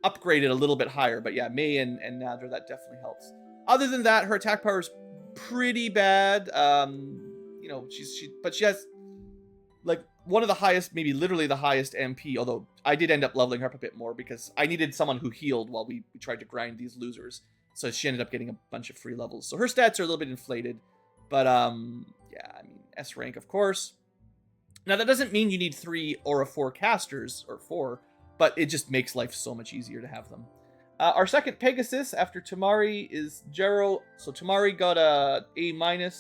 upgrade it a little bit higher. But yeah, May and Nadra, that definitely helps. Other than that, her attack power is pretty bad. But she has like one of the highest, maybe literally the highest MP. Although I did end up leveling her up a bit more because I needed someone who healed while we tried to grind these losers. So she ended up getting a bunch of free levels. So her stats are a little bit inflated. But yeah, I mean S rank, of course. Now that doesn't mean you need 3 Aura 4 casters or 4, but it just makes life so much easier to have them. Our second Pegasus after Tamari is Jero. So Tamari got a A-.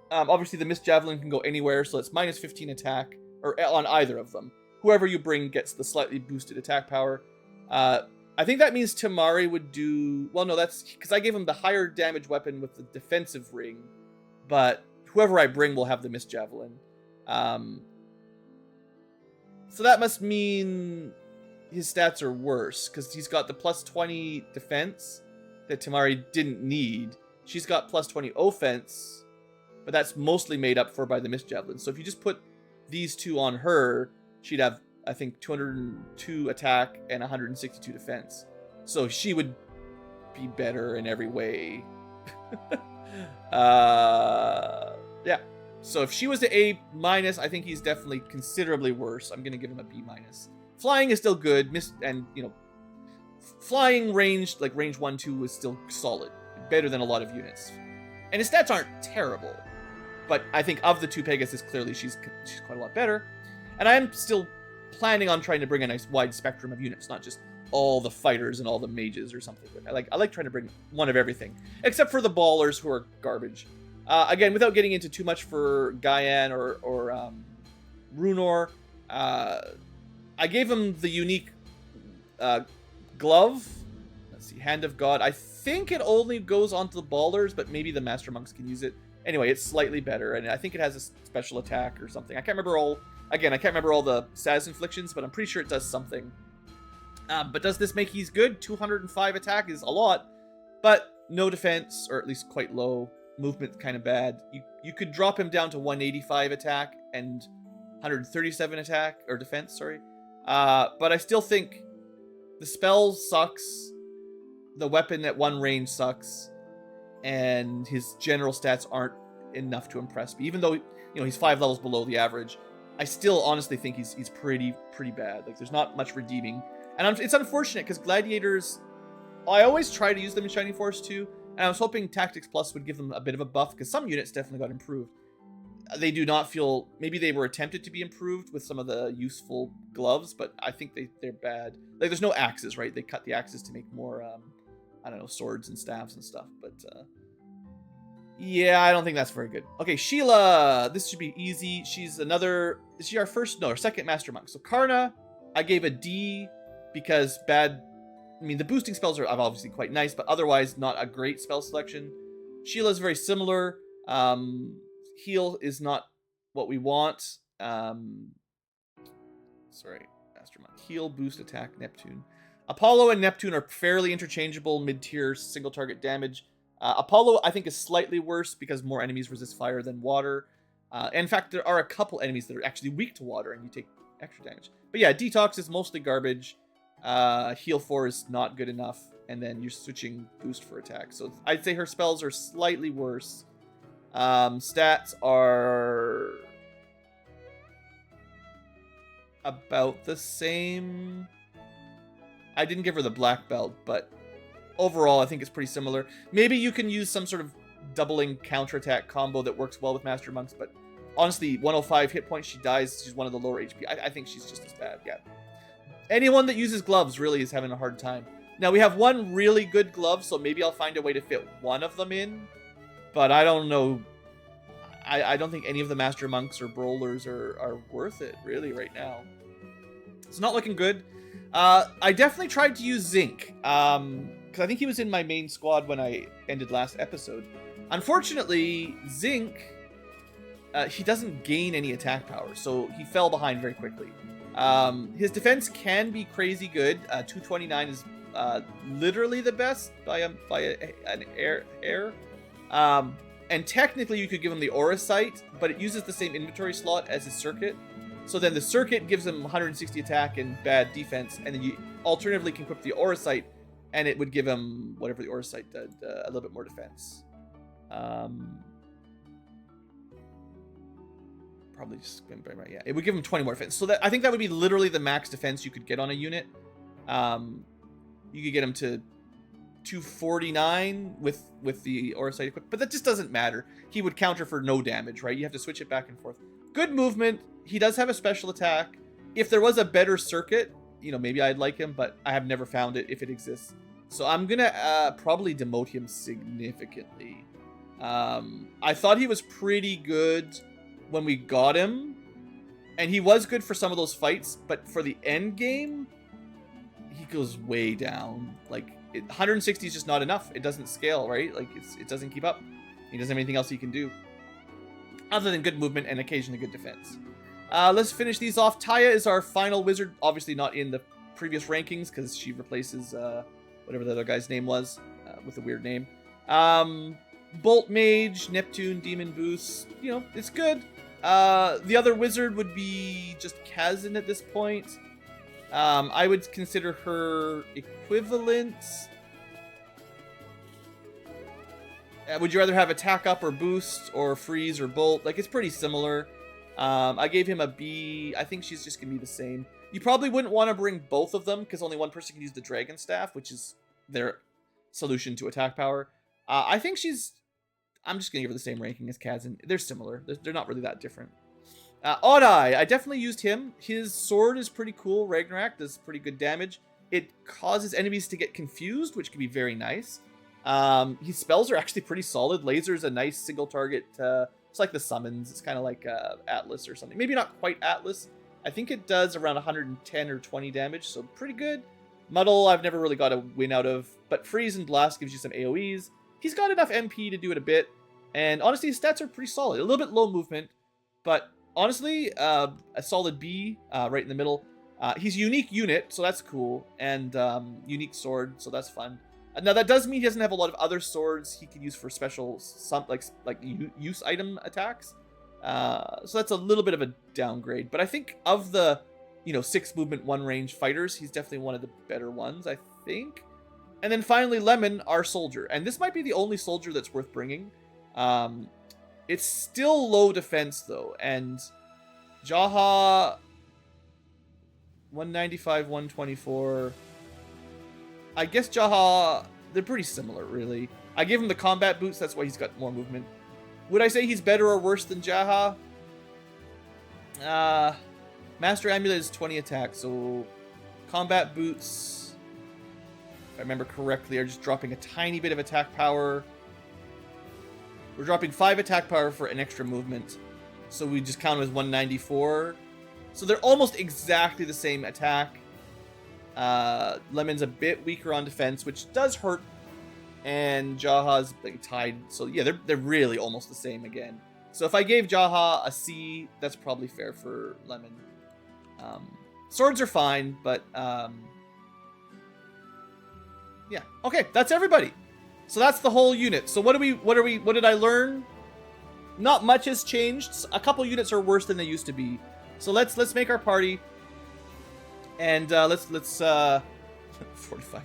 Obviously the Mist Javelin can go anywhere, so it's minus 15 attack, or on either of them. Whoever you bring gets the slightly boosted attack power. I think that means Tamari would do... Well, no, that's... Because I gave him the higher damage weapon with the defensive ring, but whoever I bring will have the Mist Javelin. So that must mean his stats are worse, because he's got the plus 20 defense that Tamari didn't need. She's got plus 20 offense, but that's mostly made up for by the Mist Javelin. So if you just put these two on her, she'd have, I think, 202 attack and 162 defense. So she would be better in every way. Yeah. So if she was to A-, I think he's definitely considerably worse. I'm going to give him a B-. Flying is still good. Flying range, like range 1, 2 is still solid. Better than a lot of units. And his stats aren't terrible. But I think of the 2 Pegasus, clearly she's quite a lot better. And I am still planning on trying to bring a nice wide spectrum of units, not just all the fighters and all the mages or something. I like trying to bring one of everything. Except for the ballers who are garbage. Again, without getting into too much for Gaian or Runor, I gave him the unique glove. Let's see, Hand of God. I think it only goes onto the ballers, but maybe the Master Monks can use it. Anyway, it's slightly better, and I think it has a special attack or something. I can't remember all. Again, I can't remember all the status inflictions, but I'm pretty sure it does something. But does this make he's good? 205 attack is a lot, but no defense, or at least quite low. Movement kind of bad. You could drop him down to 185 attack and 137 attack, or defense, sorry. But I still think the spell sucks, the weapon at one range sucks, and his general stats aren't enough to impress me. Even though, you know, he's 5 levels below the average, I still honestly think he's pretty bad. Like, there's not much redeeming. And it's unfortunate, because Gladiators, I always try to use them in Shining Force 2, and I was hoping Tactics Plus would give them a bit of a buff, because some units definitely got improved. They do not feel... Maybe they were attempted to be improved with some of the useful gloves, but I think they're bad. Like, there's no axes, right? They cut the axes to make more, I don't know, swords and staves and stuff, but... yeah, I don't think that's very good. Okay, Sheila! This should be easy. She's another... Is she our first? No, our second Master Monk. So Karna, I gave a D, because bad... I mean, the boosting spells are obviously quite nice, but otherwise not a great spell selection. Sheila's very similar. Heal is not what we want. Sorry, Master Monk. Heal, boost, attack, Neptune. Apollo and Neptune are fairly interchangeable, mid-tier, single-target damage. Apollo, I think, is slightly worse because more enemies resist fire than water. In fact, there are a couple enemies that are actually weak to water, and you take extra damage. But yeah, Detox is mostly garbage. Heal 4 is not good enough, and then you're switching boost for attack. So I'd say her spells are slightly worse. Stats are about the same. I didn't give her the black belt, but overall I think it's pretty similar. Maybe you can use some sort of doubling counterattack combo that works well with Master Monks, but honestly, 105 hit points, she dies. She's one of the lower HP. I think she's just as bad, yeah. Anyone that uses gloves really is having a hard time. Now, we have one really good glove, so maybe I'll find a way to fit one of them in. But I don't know. I don't think any of the Master Monks or Brawlers are worth it, really, right now. It's not looking good. I definitely tried to use Zinc, because I think he was in my main squad when I ended last episode. Unfortunately, Zinc, he doesn't gain any attack power, so he fell behind very quickly. His defense can be crazy good. 229 is literally the best by an air. And technically you could give him the Aura Sight, but it uses the same inventory slot as his Circuit. So then the Circuit gives him 160 attack and bad defense, and then you alternatively can equip the Aura Sight, and it would give him whatever the Aura Sight did, a little bit more defense. Probably just yeah, it would give him 20 more defense. So that I think that would be literally the max defense you could get on a unit. You could get him to 249 with the Aura Sight equipped, but that just doesn't matter. He would counter for no damage, right? You have to switch it back and forth. Good movement. He does have a special attack. If there was a better Circuit, you know, maybe I'd like him, but I have never found it if it exists. So I'm gonna probably demote him significantly. I thought he was pretty good when we got him, and he was good for some of those fights, but for the end game, he goes way down. Like, 160 is just not enough. It doesn't scale, right? Like, it doesn't keep up. He doesn't have anything else he can do other than good movement and occasionally good defense. Let's finish these off. Taya is our final wizard, obviously not in the previous rankings because she replaces whatever the other guy's name was with a weird name. Bolt Mage, Neptune, Demon Boost, you know, it's good. The other wizard would be just Kazan at this point. I would consider her equivalent. Would you rather have attack up or boost or freeze or bolt? Like, it's pretty similar. I gave him a B. I think she's just going to be the same. You probably wouldn't want to bring both of them because only one person can use the Dragon Staff, which is their solution to attack power. I think she's... I'm just going to give her the same ranking as Kazan. They're similar. They're not really that different. Oddeye, I definitely used him. His sword is pretty cool. Ragnarok does pretty good damage. It causes enemies to get confused, which can be very nice. His spells are actually pretty solid. Laser is a nice single target. It's like the summons. It's kind of like Atlas or something. Maybe not quite Atlas. I think it does around 110 or 20 damage, so pretty good. Muddle, I've never really got a win out of, but Freeze and Blast gives you some AoEs. He's got enough MP to do it a bit, And honestly, his stats are pretty solid. A little bit low movement, but honestly, a solid B right in the middle. He's a unique unit, so that's cool, and unique sword, so that's fun. Now that does mean he doesn't have a lot of other swords he can use for special like use item attacks. So that's a little bit of a downgrade. But I think of the 6 movement, 1 range fighters, he's definitely one of the better ones, I think. And then finally, Lemon, our soldier, and this might be the only soldier that's worth bringing. It's still low defense though, and Jaha 195, 124. I guess Jaha, they're pretty similar, really. I gave him the combat boots, that's why he's got more movement. Would I say he's better or worse than Jaha? Master Amulet is 20 attack, so combat boots, if I remember correctly, are just dropping a tiny bit of attack power. We're dropping 5 attack power for an extra movement, so we just count them as 194. So they're almost exactly the same attack. Lemon's a bit weaker on defense, which does hurt, and Jaha's like tied. So yeah, they're really almost the same again. So if I gave Jaha a C, that's probably fair for Lemon. Swords are fine, but yeah. Okay, that's everybody. So that's the whole unit. So what did I learn? Not much has changed. A couple units are worse than they used to be. So let's make our party, and let's 45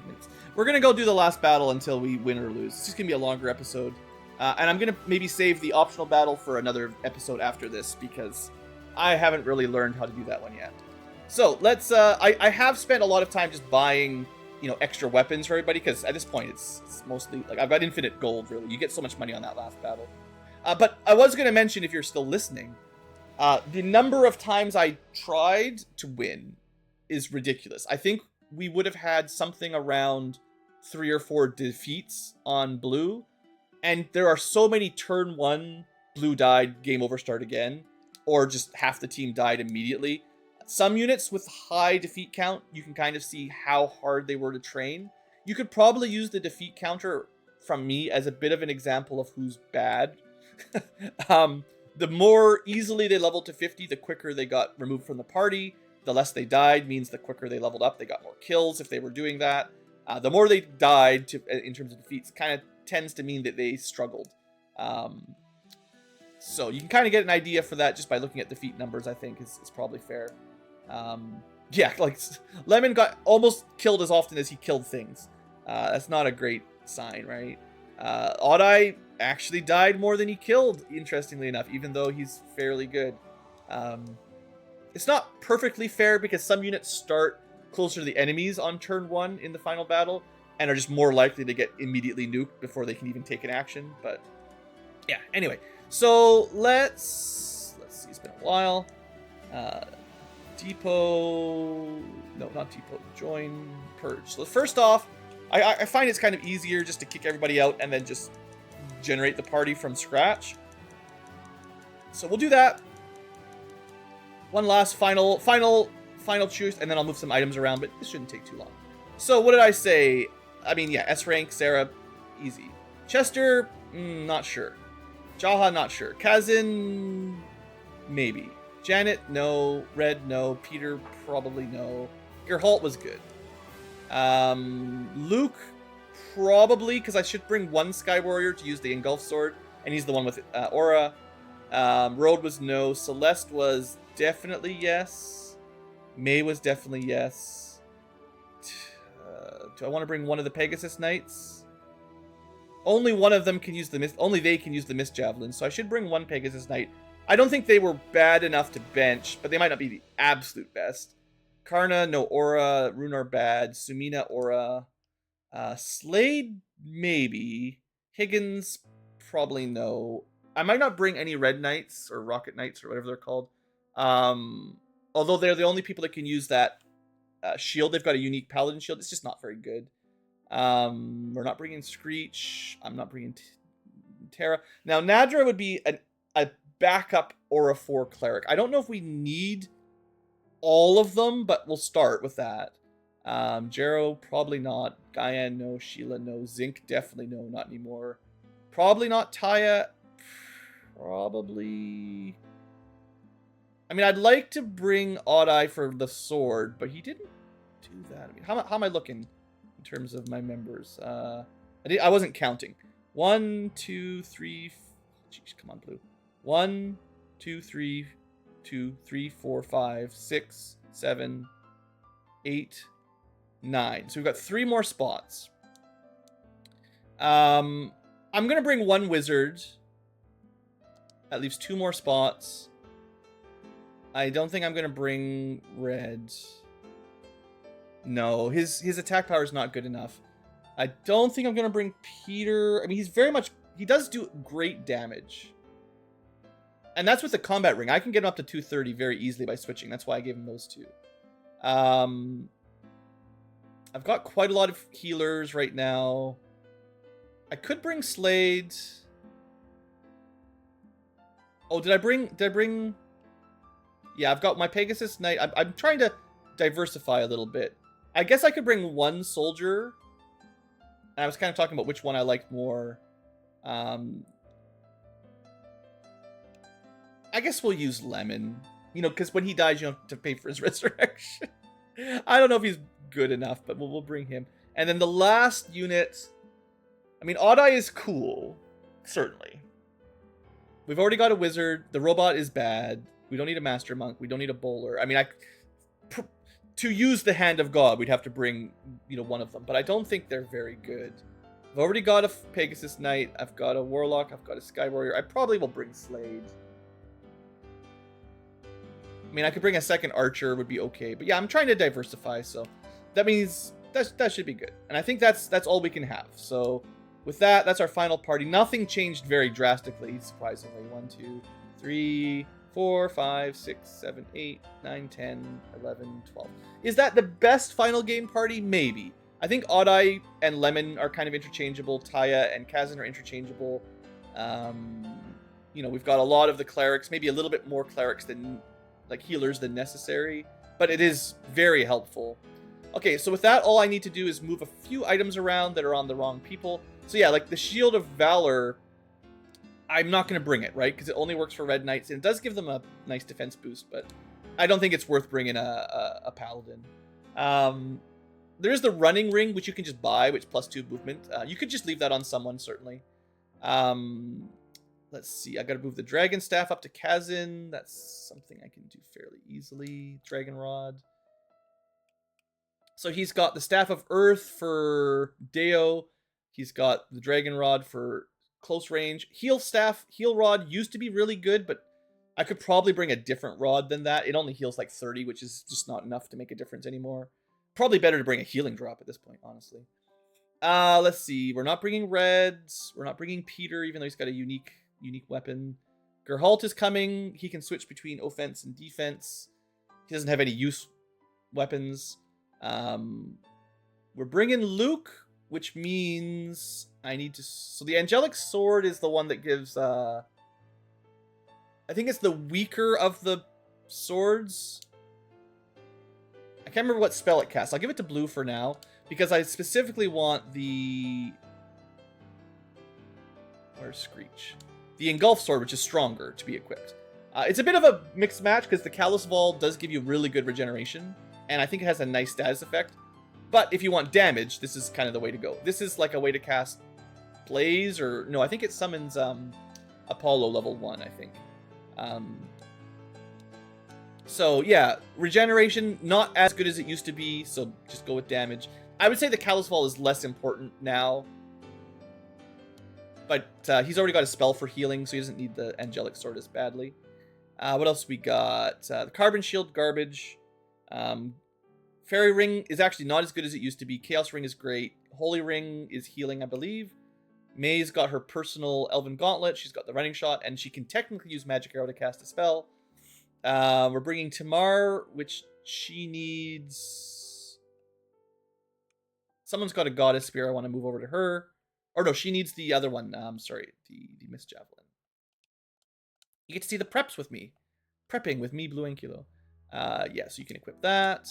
minutes. We're gonna go do the last battle until we win or lose. It's just gonna be a longer episode, and I'm gonna maybe save the optional battle for another episode after this because I haven't really learned how to do that one yet. So let's. I have spent a lot of time just buying extra weapons for everybody because at this point it's mostly like I've got infinite gold. Really, you get so much money on that last battle. But I was gonna mention, if you're still listening. The number of times I tried to win is ridiculous. I think we would have had something around 3 or 4 defeats on blue. And there are so many turn 1, blue died, game over, start again. Or just half the team died immediately. Some units with high defeat count, you can kind of see how hard they were to train. You could probably use the defeat counter from me as a bit of an example of who's bad. The more easily they leveled to 50, the quicker they got removed from the party. The less they died means the quicker they leveled up. They got more kills if they were doing that. The more they died in terms of defeats kind of tends to mean that they struggled. So you can kind of get an idea for that just by looking at defeat numbers, I think, is probably fair. Yeah, like Lemon got almost killed as often as he killed things. That's not a great sign, right? Oddeye actually died more than he killed, interestingly enough, even though he's fairly good. It's not perfectly fair because some units start closer to the enemies on turn 1 in the final battle and are just more likely to get immediately nuked before they can even take an action. But yeah, anyway, so let's see, it's been a while. Depot, no, not depot, join, purge. So first off, I find it's kind of easier just to kick everybody out and then just generate the party from scratch. So we'll do that. One last final choose, and then I'll move some items around, but this shouldn't take too long. So what did I say? I mean, yeah, S rank, Sarah, easy. Chester, not sure. Jaha, not sure. Kazin, maybe. Janet, no. Red, no. Peter, probably no. Geralt was good. Luke, probably, because I should bring 1 Sky Warrior to use the Engulf Sword, and he's the one with Aura. Road was no. Celeste was definitely yes. May was definitely yes. Do I want to bring one of the Pegasus Knights? Only one of them can use the Mist. Only they can use the Mist Javelin, so I should bring 1 Pegasus Knight. I don't think they were bad enough to bench, but they might not be the absolute best. Karna, no Aura. Runar, bad. Sumina, Aura. Slade, maybe. Higgins, probably no. I might not bring any Red Knights or Rocket Knights or whatever they're called. Although they're the only people that can use that shield. They've got a unique Paladin shield. It's just not very good. We're not bringing Screech. I'm not bringing Terra. Now, Nadra would be a backup Aura 4 Cleric. I don't know if we need all of them, but we'll start with that. Jero, probably not. Gaia, no. Sheila, no. Zinc, definitely no. Not anymore. Probably not Taya. probably... I mean, I'd like to bring Odd Eye for the sword, but he didn't do that. I mean, how am I looking in terms of my members? I wasn't counting. 1, 2, 3... Jeez, come on, Blue. 1, 2, 3, 2, 3, 4, 5, 6, 7, 8, 9. So we've got 3 more spots. I'm going to bring 1 wizard. That leaves 2 more spots. I don't think I'm going to bring red. No, his attack power is not good enough. I don't think I'm going to bring Peter. I mean, he's very much... He does do great damage. And that's with the combat ring. I can get him up to 230 very easily by switching. That's why I gave him those 2. I've got quite a lot of healers right now. I could bring Slade. Oh, did I bring... Yeah, I've got my Pegasus Knight. I'm trying to diversify a little bit. I guess I could bring 1 soldier. And I was kind of talking about which one I liked more. I guess we'll use Lemon. You know, because when he dies, you don't have to pay for his resurrection. I don't know if he's good enough, but we'll bring him. And then the last unit... I mean, Odd Eye is cool. Certainly. We've already got a wizard. The robot is bad. We don't need a master monk. We don't need a bowler. I mean, to use the hand of God, we'd have to bring, you know, one of them. But I don't think they're very good. I've already got a Pegasus Knight. I've got a Warlock. I've got a Sky Warrior. I probably will bring Slade. I mean, I could bring a second Archer. Would be okay. But yeah, I'm trying to diversify. So that means that should be good. And I think that's all we can have. So with that, that's our final party. Nothing changed very drastically, surprisingly. 1, 2, 3... 4, 5, 6, 7, 8, 9, 10, 11, 12. Is that the best final game party? Maybe. I think Odd Eye and Lemon are kind of interchangeable. Taya and Kazan are interchangeable. You know, we've got a lot of the clerics, maybe a little bit more clerics than, like, healers than necessary. But it is very helpful. Okay, so with that, all I need to do is move a few items around that are on the wrong people. So yeah, like the Shield of Valor... I'm not going to bring it, right? Because it only works for Red Knights, and it does give them a nice defense boost, but I don't think it's worth bringing a Paladin. There is the Running Ring, which you can just buy, which +2 movement. You could just leave that on someone, certainly. Let's see. I got to move the Dragon Staff up to Kazan. That's something I can do fairly easily. Dragon Rod. So he's got the Staff of Earth for Deo. He's got the Dragon Rod for... close range. Heal Rod used to be really good, but I could probably bring a different rod than that. It only heals like 30, which is just not enough to make a difference anymore. Probably better to bring a healing drop at this point, honestly. Let's see. We're not bringing Reds. We're not bringing Peter, even though he's got a unique weapon. Geralt is coming. He can switch between offense and defense. He doesn't have any use weapons. We're bringing Luke, which means I need to... So the Angelic Sword is the one that gives... I think it's the weaker of the swords. I can't remember what spell it casts. I'll give it to Blue for now, because I specifically want the... Where's Screech? The Engulf Sword, which is stronger, to be equipped. It's a bit of a mixed match, because the Callous Ball does give you really good regeneration, and I think it has a nice status effect. But if you want damage, this is kind of the way to go. This is like a way to cast Blaze, or... No, I think it summons Apollo level 1, I think. So, yeah, regeneration, not as good as it used to be, so just go with damage. I would say the Callous Ball is less important now. But he's already got a spell for healing, so he doesn't need the Angelic Sword as badly. What else we got? The Carbon Shield, garbage. Fairy Ring is actually not as good as it used to be. Chaos Ring is great. Holy Ring is healing, I believe. May's got her personal Elven Gauntlet. She's got the Running Shot, and she can technically use Magic Arrow to cast a spell. We're bringing Tamar, which she needs... Someone's got a Goddess Spear. I want to move over to her. Or no, she needs the other one. Sorry, the Mist Javelin. You get to see the preps with me. Prepping with me, Blueankylo. Yeah, so you can equip that.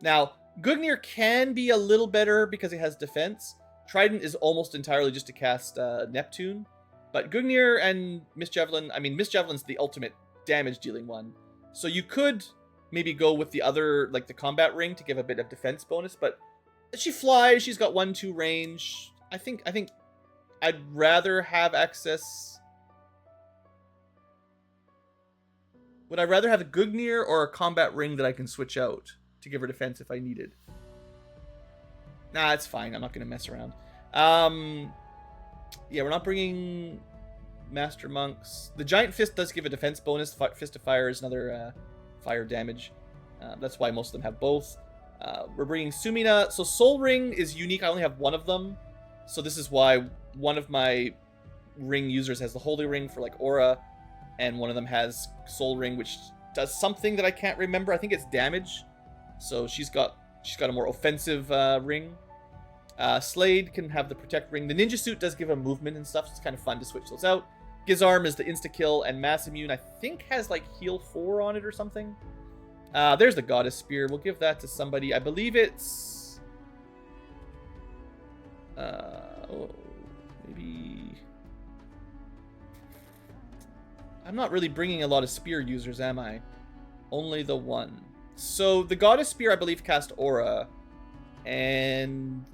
Now, Gugnir can be a little better because it has defense. Trident is almost entirely just to cast Neptune. But Gungnir and Miss Javelin, I mean, Miss Javelin's the ultimate damage dealing one. So you could maybe go with the other, like the combat ring to give a bit of defense bonus, but she flies, she's got 1-2 range. I think I'd rather have access. Would I rather have a Gungnir or a combat ring that I can switch out to give her defense if I needed? Nah, it's fine. I'm not going to mess around. Yeah, we're not bringing Master Monks. The Giant Fist does give a defense bonus. Fist of Fire is another fire damage. That's why most of them have both. We're bringing Sumina. So Soul Ring is unique. I only have one of them. So this is why one of my ring users has the Holy Ring for like aura. And one of them has Soul Ring, which does something that I can't remember. I think it's damage. So she's got a more offensive ring. Slade can have the Protect Ring. The Ninja Suit does give him movement and stuff, so it's kind of fun to switch those out. Gizarm is the insta-kill, and Mass Immune, I think, has like Heal 4 on it or something. There's the Goddess Spear. We'll give that to somebody. I believe it's... maybe... I'm not really bringing a lot of Spear users, am I? Only the one. So the Goddess Spear, I believe, cast Aura. And...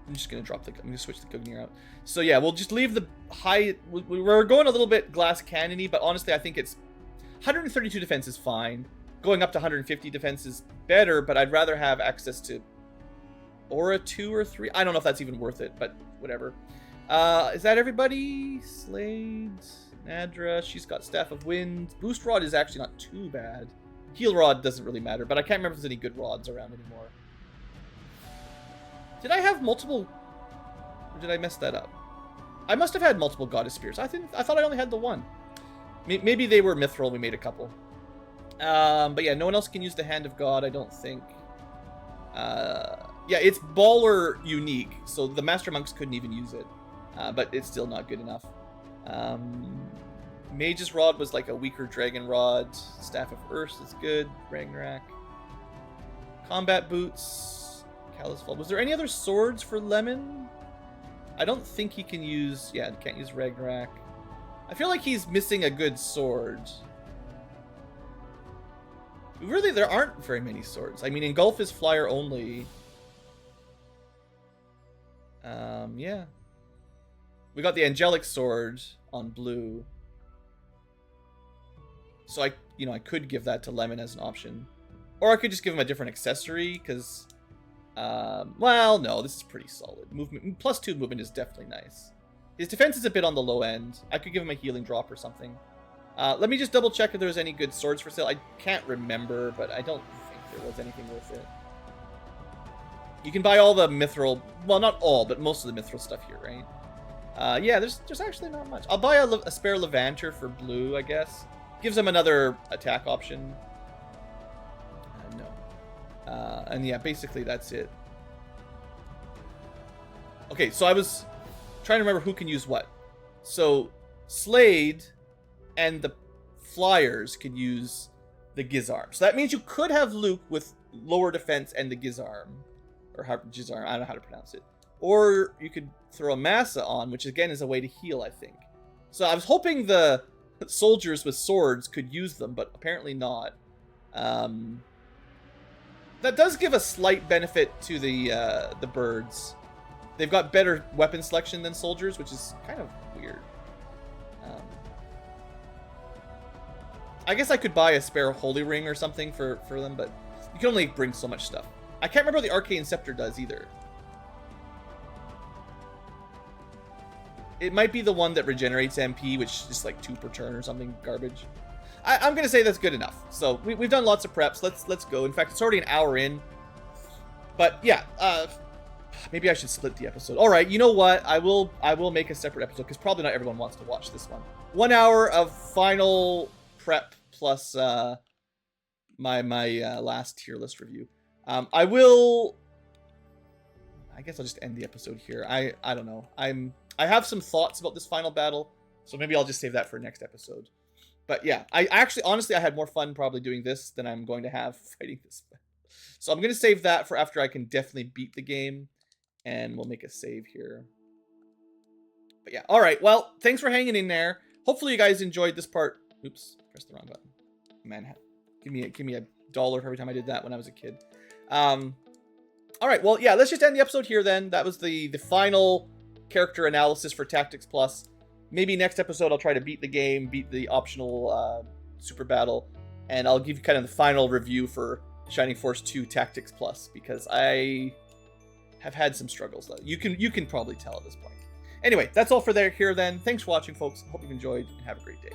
I'm just going to I'm going to switch the Gungnir out. So yeah, we'll just leave the high... We're going a little bit glass cannon-y, but honestly, I think it's... 132 defense is fine. Going up to 150 defense is better, but I'd rather have access to Aura 2 or 3. I don't know if that's even worth it, but whatever. Is that everybody? Slade, Nadra, she's got Staff of Wind. Boost Rod is actually not too bad. Heal Rod doesn't really matter, but I can't remember if there's any good rods around anymore. Did I have multiple... Or did I mess that up? I must have had multiple Goddess Spears. I thought I only had the one. Maybe they were Mithril, we made a couple. But yeah, no one else can use the Hand of God, I don't think. Yeah, it's Baller unique, so the Master Monks couldn't even use it. But it's still not good enough. Mage's Rod was like a weaker Dragon Rod. Staff of Earth is good. Ragnarok. Combat Boots. Callous Fall. Was there any other swords for Lemon? I don't think he can use... Yeah, can't use Ragnarok. I feel like he's missing a good sword. Really, there aren't very many swords. I mean, Engulf is flyer only. Yeah. We got the Angelic Sword on blue. So I could give that to Lemon as an option. Or I could just give him a different accessory, because... well, no, this is pretty solid. Movement, +2 movement is definitely nice. His defense is a bit on the low end. I could give him a healing drop or something. Let me just double check if there's any good swords for sale. I can't remember, but I don't think there was anything worth it. You can buy all the Mithril... Well, not all, but most of the Mithril stuff here, right? Yeah, there's actually not much. I'll buy a spare Levanter for blue, I guess. Gives him another attack option. No. And yeah, basically that's it. Okay, so I was trying to remember who can use what. So, Slade and the Flyers can use the Gizarm. So that means you could have Luke with lower defense and the Gizarm. Or Gizarm, I don't know how to pronounce it. Or you could throw a Massa on, which again is a way to heal, I think. So I was hoping the soldiers with swords could use them, but apparently not. That does give a slight benefit to the birds. They've got better weapon selection than soldiers, which is kind of weird. I guess I could buy a spare Holy Ring or something for them, but you can only bring so much stuff. I can't remember what the Arcane Scepter does either. It might be the one that regenerates MP, which is like 2 per turn or something garbage. I'm gonna say that's good enough. So we've done lots of preps. Let's go. In fact, it's already an hour in. But yeah, maybe I should split the episode. All right, you know what? I will make a separate episode because probably not everyone wants to watch this one. 1 hour of final prep plus my last tier list review. I guess I'll just end the episode here. I don't know. I have some thoughts about this final battle, so maybe I'll just save that for next episode. But yeah, honestly, I had more fun probably doing this than I'm going to have fighting this. So I'm going to save that for after I can definitely beat the game. And we'll make a save here. But yeah, all right. Well, thanks for hanging in there. Hopefully you guys enjoyed this part. Oops, pressed the wrong button. Man, give me $1 for every time I did that when I was a kid. All right, well, yeah, let's just end the episode here then. That was the final character analysis for Tactics Plus. Maybe next episode I'll try to beat the game, beat the optional super battle, and I'll give you kind of the final review for Shining Force 2 Tactics Plus, because I have had some struggles though. You can probably tell at this point. Anyway, that's all for here then. Thanks for watching, folks. Hope you've enjoyed, and have a great day.